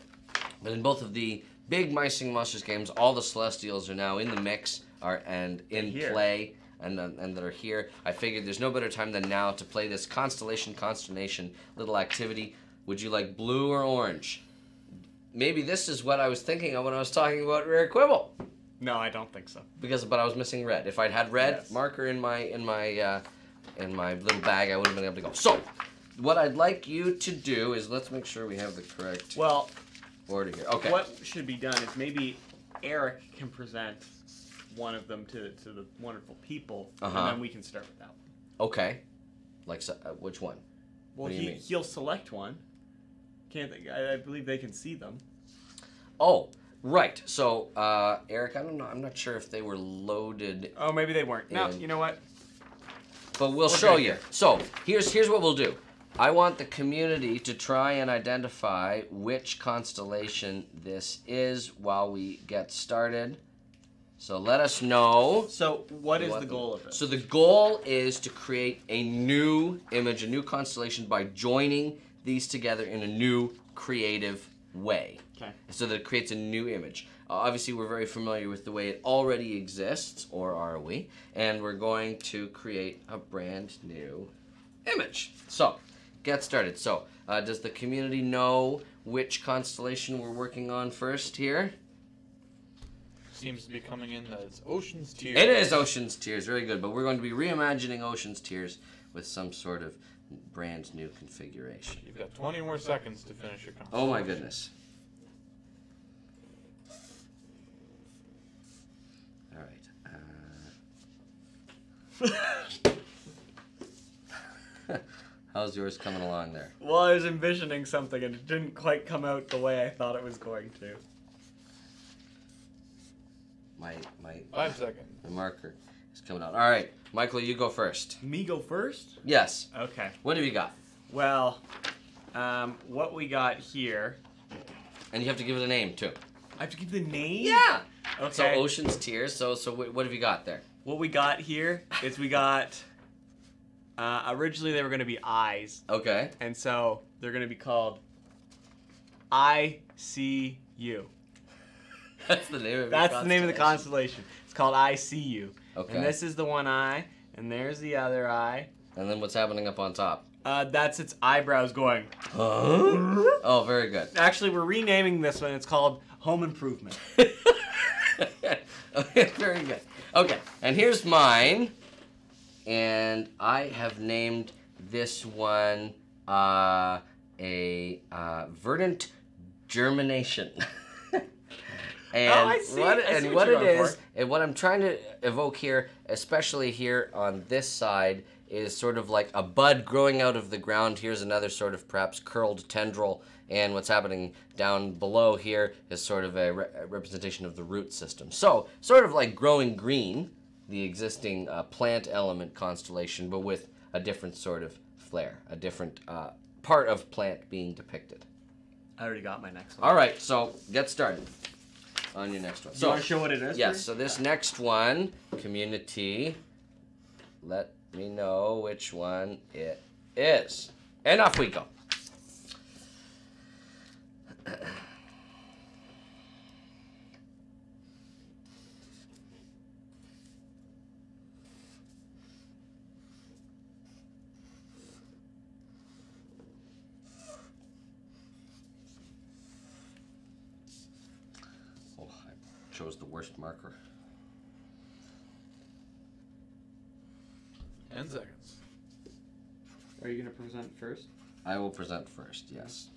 But in both of the Big My Singing Monsters games, all the Celestials are now in the mix and in play and that are here. I figured there's no better time than now to play this Constellation Consternation little activity. Would you like blue or orange? Maybe this is what I was thinking of when I was talking about Rare Quibble. No, I don't think so. But I was missing red. If I'd had red Yes. marker in my little bag, I would have been able to go. So, what I'd like you to do is let's make sure we have the correct order here. Okay. What should be done is maybe Eric can present one of them to the wonderful people, and then we can start with that one. Okay. Like which one? Well, what do you mean? He'll select one. Can't they, I believe they can see them. Oh, right. So, Eric, I don't know. I'm not sure if they were loaded. Oh, maybe they weren't. No, you know what? But we'll show you. So, here's what we'll do. I want the community to try and identify which constellation this is while we get started. So let us know. So what is the goal of it? So the goal is to create a new image, a new constellation by joining these together in a new creative way. Okay. So that it creates a new image. Obviously, we're very familiar with the way it already exists, or are we? And we're going to create a brand new image. So, get started. So, does the community know which constellation we're working on first here? Seems to be coming in as Ocean's Tears. It is Ocean's Tears. Very good. But we're going to be reimagining Ocean's Tears with some sort of brand new configuration. You've got 20 more seconds to finish your constellation. Oh my goodness. How's yours coming along there? Well, I was envisioning something and it didn't quite come out the way I thought it was going to. My 5 seconds. The marker is coming out. All right, Michael, you go first. Me go first? Yes. Okay. What have you got? Well, what we got here. And you have to give it a name too. I have to give the name? Yeah. Okay. So Ocean's Tears. So what have you got there? What we got here is we got. Originally they were going to be eyes. Okay. And so they're going to be called ICU. That's the name of it. That's the name of the constellation. It's called ICU. Okay. And this is the one eye, and there's the other eye. And then what's happening up on top? That's its eyebrows going. Huh? Oh, very good. Actually, we're renaming this one. It's called Home Improvement. Okay, very good. Okay, and here's mine. And I have named this one a verdant germination. And I see what it is, and what I'm trying to evoke here, especially here on this side, is sort of like a bud growing out of the ground. Here's another sort of perhaps curled tendril, and what's happening down below here is sort of a representation of the root system. So, sort of like growing green, the existing plant element constellation, but with a different sort of flair, a different part of plant being depicted. I already got my next one. All right, so get started on your next one. So, you want to show what it is? Yes, first? so this next one, community, let me know which one it is. And off we go. Chose the worst marker. 10 seconds. Are you going to present first? I will present first, yes.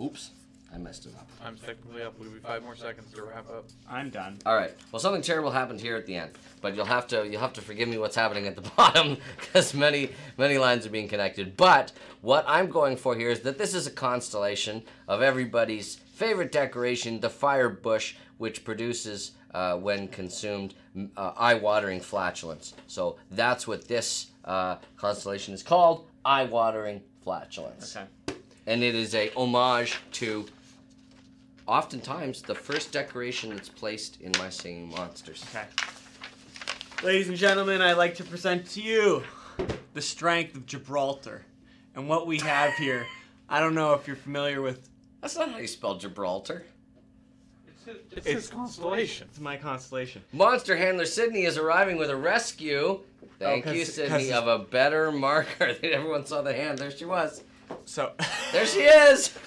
Oops, I messed it up. I'm technically up. We'll be 5 more seconds to wrap up. I'm done. All right. Well, something terrible happened here at the end, but you'll have to forgive me what's happening at the bottom because many lines are being connected. But what I'm going for here is that this is a constellation of everybody's favorite decoration, the fire bush, which produces, when consumed, eye-watering flatulence. So that's what this constellation is called: eye-watering flatulence. Okay. And it is a homage to, oftentimes, the first decoration that's placed in my Singing Monsters. Okay. Ladies and gentlemen, I'd like to present to you the strength of Gibraltar. And what we have here, I don't know if you're familiar with... That's not how you spell Gibraltar. It's his constellation. It's my constellation. Monster handler Sydney is arriving with a rescue. Thank you, Sydney, of a better marker. Everyone saw the hand. There she was. So... There she is!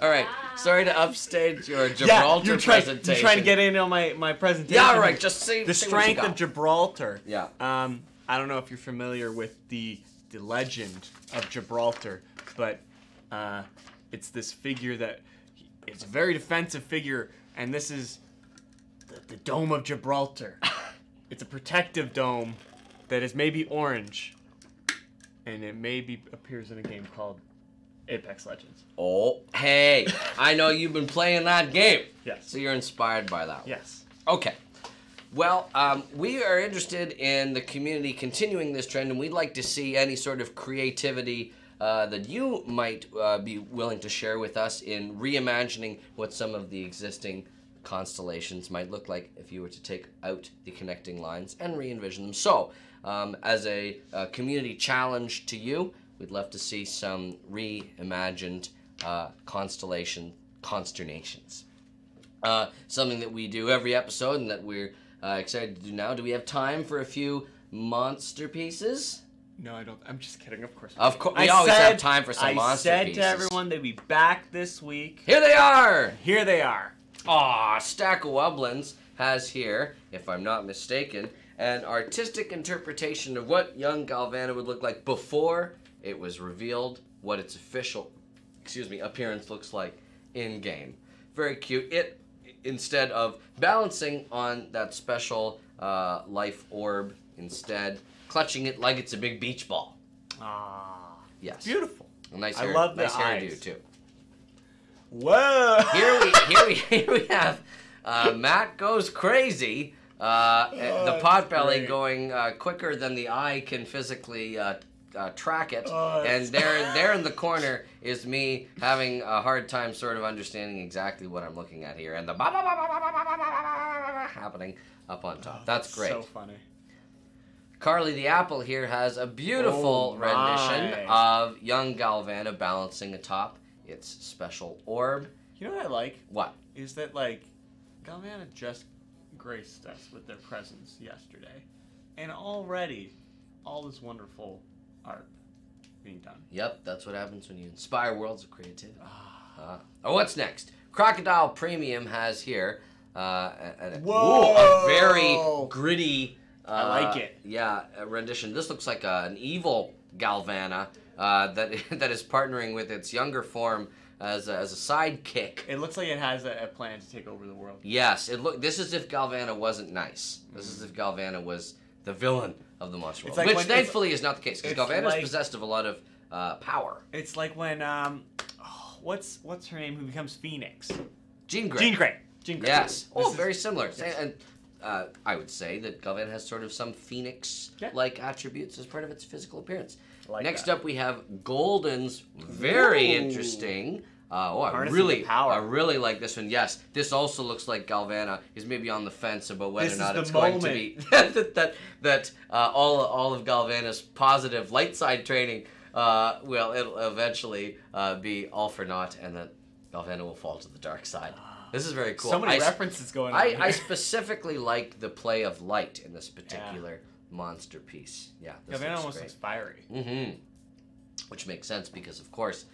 All right. Sorry to upstage your Gibraltar presentation. You're trying to get in on my presentation. Yeah, all right. Just say the strength of Gibraltar. Yeah. I don't know if you're familiar with the legend of Gibraltar, but it's this figure that it's a very defensive figure, and this is the Dome of Gibraltar. It's a protective dome that is maybe orange, and it maybe appears in a game called Apex Legends. Oh, hey. I know you've been playing that game. Yes. So you're inspired by that one. Yes. Okay. Well, we are interested in the community continuing this trend, and we'd like to see any sort of creativity that you might be willing to share with us in reimagining what some of the existing constellations might look like if you were to take out the connecting lines and re-envision them. So, as a community challenge to you, we'd love to see some reimagined constellation consternations. Something that we do every episode and that we're excited to do now. Do we have time for a few monster pieces? No, I don't. I'm just kidding. Of course. Of course, we always have time for some monster pieces. I said to everyone they'd be back this week. Here they are! Here they are. Aw, Stack of Wublins has here, if I'm not mistaken, an artistic interpretation of what young Galvana would look like before it was revealed what its official, appearance looks like in-game. Very cute. It, instead of balancing on that special life orb, instead clutching it like it's a big beach ball. Ah, yes, beautiful. A nice I love the nice eyes. hairdo too. Whoa! Here we have Matt goes crazy. The potbelly going quicker than the eye can physically track it, and there in the corner is me having a hard time sort of understanding exactly what I'm looking at here, and the happening up on top. That's great. So funny. Carly the Apple here has a beautiful rendition of young Galvana balancing atop its special orb. You know what I like? What? Is that, like, Galvana just graced us with their presence yesterday. And already, all this wonderful art being done. Yep, that's what happens when you inspire worlds of creativity. What's next? Crocodile Premium has here a very gritty... I like it. Yeah, a rendition. This looks like an evil Galvana that is partnering with its younger form as a sidekick. It looks like it has a plan to take over the world. Yes, this is if Galvana wasn't nice. This is if Galvana was the villain of the monster world, which thankfully is not the case, because Galvana is possessed of a lot of power. It's like when what's her name who becomes Phoenix? Jean Grey. Jean Grey. Yes. Very similar. Yes. And I would say that Galvana has sort of some Phoenix-like attributes as part of its physical appearance. Next up, we have Golden's very interesting. I really like this one. Yes, this also looks like Galvana is maybe on the fence about whether or not it's going to be that all of Galvana's positive light side training it'll eventually be all for naught, and that Galvana will fall to the dark side. This is very cool. So many references going on. I specifically like the play of light in this particular monster piece. Yeah, this Galvana almost looks fiery. Mm-hmm. Which makes sense because, of course,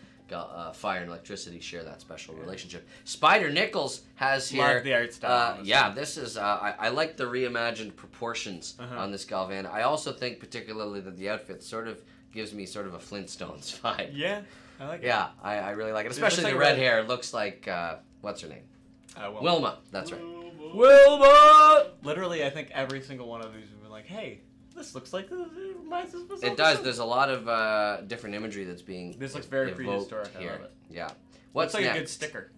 fire and electricity share that special relationship. Spider Nichols has here. Love the art style. This is. I like the reimagined proportions on this Galvana. I also think particularly that the outfit sort of gives me sort of a Flintstones vibe. Yeah, I like it. Yeah, I really like it. Especially the red hair. It looks like what's her name? Wilma. That's right. Wilma! Literally, I think every single one of these would be like, hey, this looks like this reminds us of something. It does. There's a lot of different imagery that's being This looks very prehistoric. Here. I love it. Yeah. What's looks like next? a good sticker.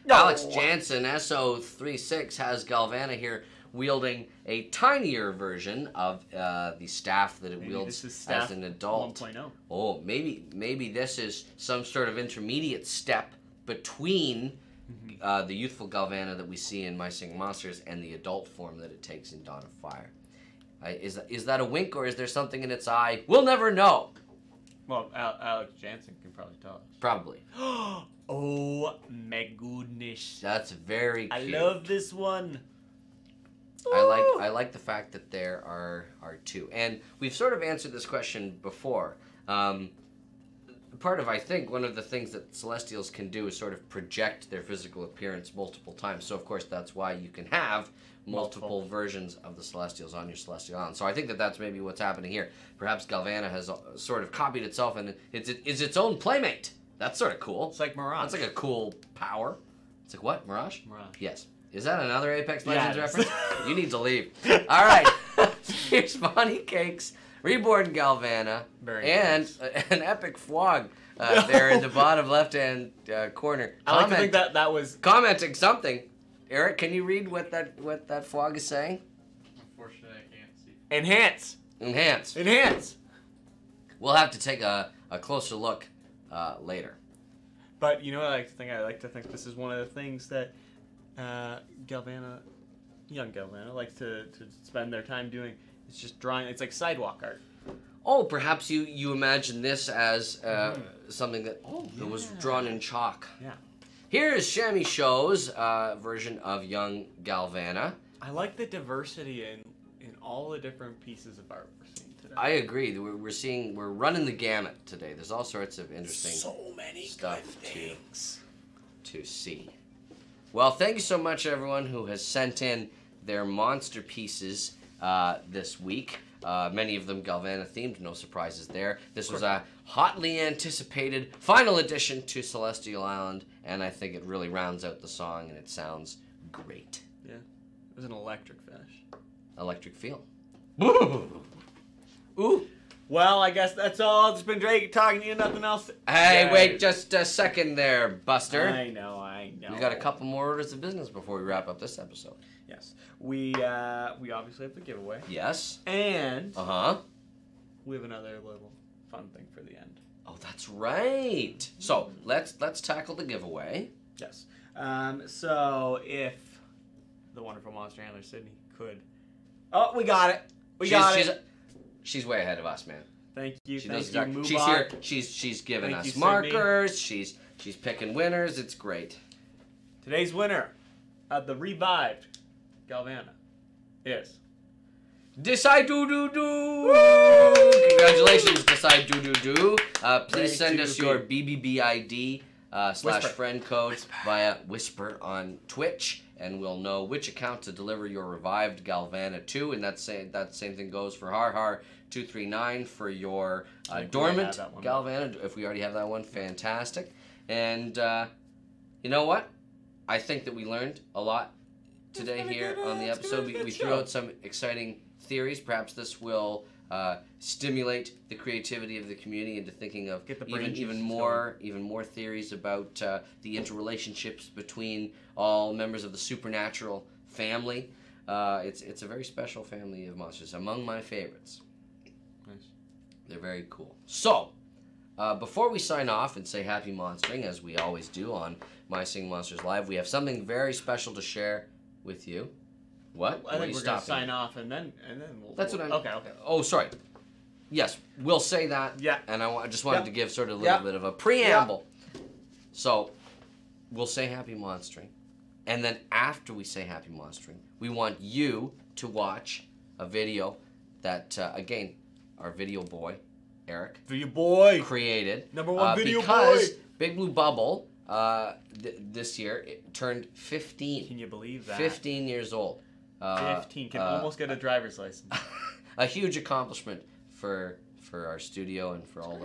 Alex Jansen, SO36, has Galvana here wielding a tinier version of the staff that it wields as an adult. 1.0. Oh, maybe this is some sort of intermediate step between the youthful Galvana that we see in My Singing Monsters and the adult form that it takes in Dawn of Fire. Is that a wink, or is there something in its eye? We'll never know. Well, Alex Jansen can probably tell us. Probably. Oh my goodness. That's very cute. I love this one. I like the fact that there are two. And we've sort of answered this question before. I think one of the things that Celestials can do is sort of project their physical appearance multiple times. So, of course, that's why you can have multiple versions of the Celestials on your Celestial Island. So I think that that's maybe what's happening here. Perhaps Galvana has sort of copied itself and is its own playmate. That's sort of cool. It's like Mirage. That's like a cool power. It's like what? Mirage? Mirage. Yes. Is that another Apex Legends reference? You need to leave. All right. Here's Bonnie Cakes, Reborn Galvana, and an epic Fwog there in the bottom left-hand corner. I like to think that was... Commenting something. Eric, can you read what that frog is saying? Unfortunately, I can't see. Enhance. Enhance. Enhance. We'll have to take a closer look later. But you know what I like to think? I like to think this is one of the things that Galvana, young Galvana, likes to spend their time doing. It's just drawing. It's like sidewalk art. Oh, perhaps you imagine this as something that was drawn in chalk. Yeah. Here is Shammy Show's version of young Galvana. I like the diversity in all the different pieces of art we're seeing today. I agree. We're running the gamut today. There's all sorts of interesting stuff to see. Well, thank you so much, everyone who has sent in their monster pieces this week. Many of them Galvana themed, no surprises there. This was a hotly anticipated final addition to Celestial Island, and I think it really rounds out the song, and it sounds great. Yeah, it was an electric finish. Electric feel. Ooh. Well, I guess that's all. It's been Drake talking to you. Nothing else. Hey, wait just a second there, Buster. I know. We got a couple more orders of business before we wrap up this episode. Yes. We obviously have the giveaway. Yes. And Uh-huh. we have another little fun thing for the end. Oh, that's right. So let's tackle the giveaway. Yes. So if the wonderful Monster Handler Sydney could. Oh, we got it. We got it. She's way ahead of us, man. Thank you. She Thank knows you. exactly. She's Mubot. here. She's giving Thank us you, markers. She's picking winners. It's great. Today's winner of the revived Galvana is Decide do do do. Congratulations, Decide do do do. Please send us your BBBID / friend code via Whisper on Twitch, and we'll know which account to deliver your revived Galvana to. And that same thing goes for Har239 for your dormant Galvana. If we already have that one, fantastic. And you know what? I think that we learned a lot today here on the episode. We threw out some exciting theories. Perhaps this will stimulate the creativity of the community into thinking of even more theories about the interrelationships between all members of the supernatural family. It's a very special family of monsters, among my favorites. Nice. They're very cool. So, before we sign off and say happy monstering, as we always do on My Singing Monsters Live, we have something very special to share with you. What? I think we're going to sign off and then we'll... That's what I'm... Okay. Oh, sorry. Yes, we'll say that. Yeah. And I just wanted to give sort of a little bit of a preamble. Yeah. So, we'll say happy monstering. And then after we say happy monstering, we want you to watch a video that, again, our video boy, Eric, created. Number one video because boy. Big Blue Bubble, this year, it turned 15. Can you believe that? 15 years old. 15. Can almost get a driver's license. A huge accomplishment for our studio and for all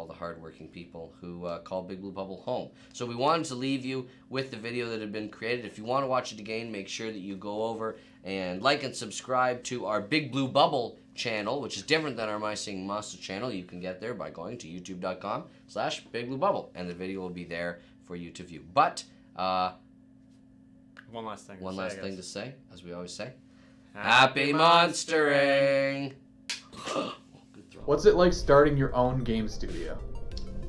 the hardworking people who call Big Blue Bubble home. So we wanted to leave you with the video that had been created. If you want to watch it again, make sure that you go over and like and subscribe to our Big Blue Bubble channel, which is different than our My Singing Monster channel. You can get there by going to youtube.com/bigbluebubble, and the video will be there for you to view. But one last thing. To say, as we always say, happy monstering. What's it like starting your own game studio?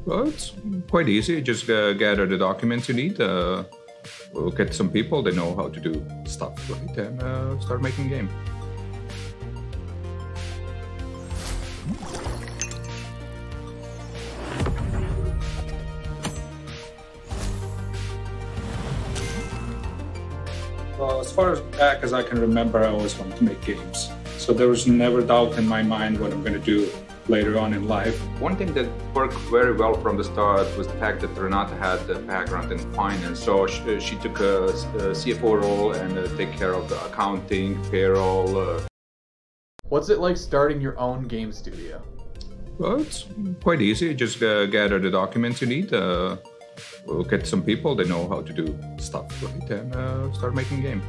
Well, it's quite easy. Just gather the documents you need. We'll get some people that know how to do stuff right, and start making a game. Well, as far back as I can remember, I always wanted to make games. So there was never doubt in my mind what I'm going to do later on in life. One thing that worked very well from the start was the fact that Renata had a background in finance. So she took a CFO role and take care of the accounting, payroll. What's it like starting your own game studio? Well, it's quite easy. Just gather the documents you need. We'll get some people that know how to do stuff right, and start making a game.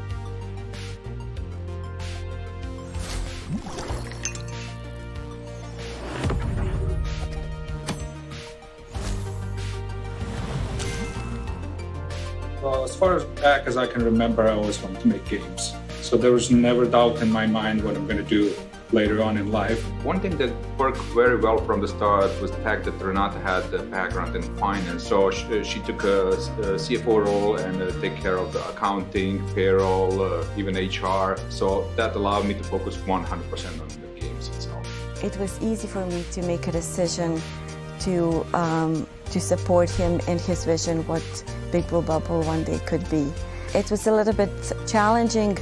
Well, as far back as I can remember, I always wanted to make games. So there was never doubt in my mind what I'm going to do later on in life. One thing that worked very well from the start was the fact that Renata had a background in finance. So she took a CFO role and take care of the accounting, payroll, even HR. So that allowed me to focus 100% on the games itself. It was easy for me to make a decision to support him in his vision, what Big Blue Bubble one day could be. It was a little bit challenging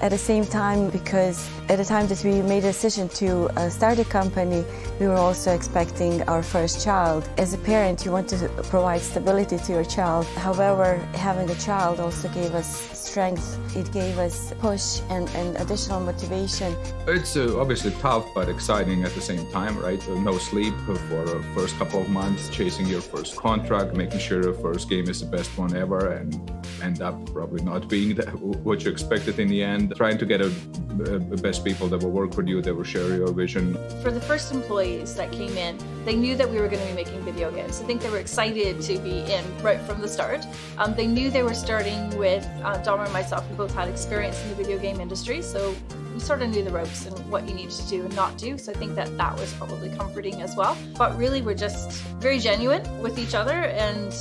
at the same time, because at the time that we made a decision to start a company, we were also expecting our first child. As a parent, you want to provide stability to your child. However, having a child also gave us strength. It gave us push and additional motivation. It's obviously tough, but exciting at the same time, right? No sleep for the first couple of months, chasing your first contract, making sure the first game is the best one ever, and end up probably not being what you expected in the end. Trying to get the best people that will work with you, that will share your vision. For the first employees that came in, they knew that we were going to be making video games. I think they were excited to be in right from the start. They knew they were starting with Dom and myself. We both had experience in the video game industry, so we sort of knew the ropes and what you needed to do and not do. So I think that that was probably comforting as well. But really, we're just very genuine with each other, and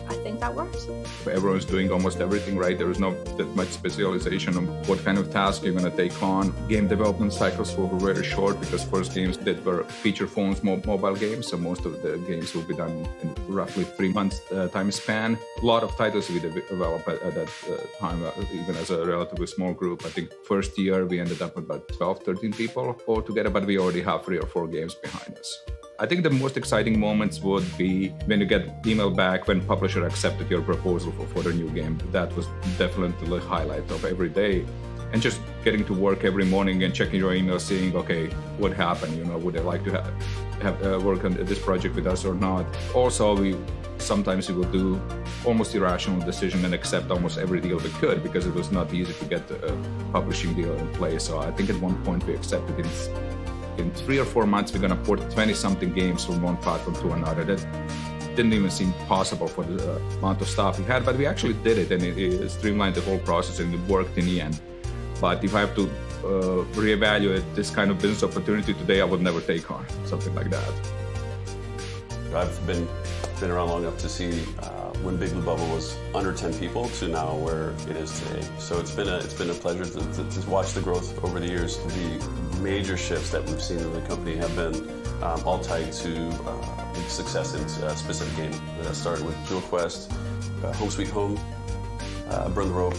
I think that worked. Everyone's doing almost everything, right? There is not that much specialization on what kind of task you're going to take on. Game development cycles were very short, because first games that were feature phones, mobile games, so most of the games will be done in roughly 3 months time span. A lot of titles we developed at that time, even as a relatively small group. I think first year we ended up with about 12, 13 people all together, but we already have 3 or 4 games behind us. I think the most exciting moments would be when you get email back when publisher accepted your proposal for the new game. That was definitely the highlight of every day. And just getting to work every morning and checking your email, seeing, okay, what happened? You know, would I like to have work on this project with us or not? Also, sometimes we will do almost irrational decision and accept almost every deal we could, because it was not easy to get a publishing deal in place. So I think at one point we accepted in 3 or 4 months, we're going to port 20-something games from one platform to another. That didn't even seem possible for the amount of stuff we had, but we actually did it, and it streamlined the whole process, and it worked in the end. But if I have to reevaluate this kind of business opportunity today, I would never take on something like that. I've been around long enough to see when Big Blue Bubble was under 10 people to now where it is today. So it's been a pleasure to watch the growth over the years. The major shifts that we've seen in the company have been all tied to big success in a specific game that started with Jewel Quest, Home Sweet Home, Burn the Rope,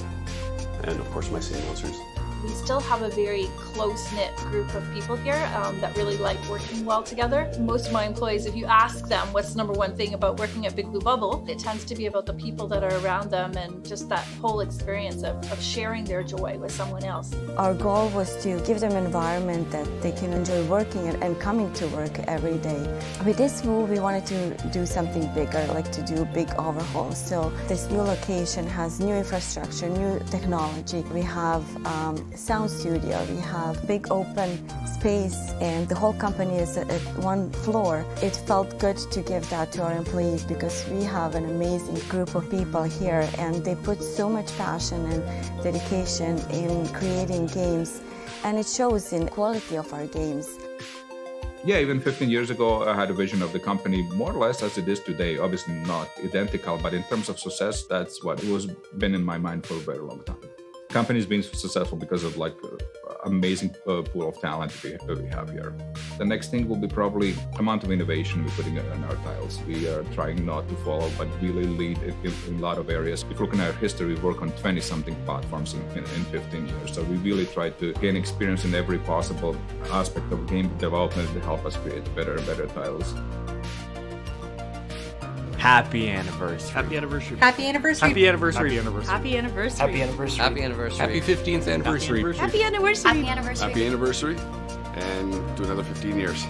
and of course My City Monsters. We still have a very close-knit group of people here that really like working well together. Most of my employees, if you ask them what's the #1 thing about working at Big Blue Bubble, it tends to be about the people that are around them and just that whole experience of sharing their joy with someone else. Our goal was to give them an environment that they can enjoy working and coming to work every day. With this move, we wanted to do something bigger, like to do a big overhaul. So this new location has new infrastructure, new technology. We have sound studio, we have big open space, and the whole company is at one floor. It felt good to give that to our employees, because we have an amazing group of people here, and they put so much passion and dedication in creating games, and it shows in the quality of our games. Yeah, even 15 years ago, I had a vision of the company more or less as it is today. Obviously not identical, but in terms of success, that's what was been in my mind for a very long time. Company's been successful because of amazing pool of talent that we have here. The next thing will be probably amount of innovation we're putting in our titles. We are trying not to follow, but really lead in a lot of areas. If you look at our history, we work on 20-something platforms in 15 years. So we really try to gain experience in every possible aspect of game development to help us create better and better titles. Happy anniversary. Happy anniversary. Happy anniversary. Happy anniversary. Happy anniversary. Happy anniversary. Happy anniversary. Happy anniversary. Happy 15th anniversary. Happy anniversary. Happy anniversary. Happy anniversary. And do another 15 years.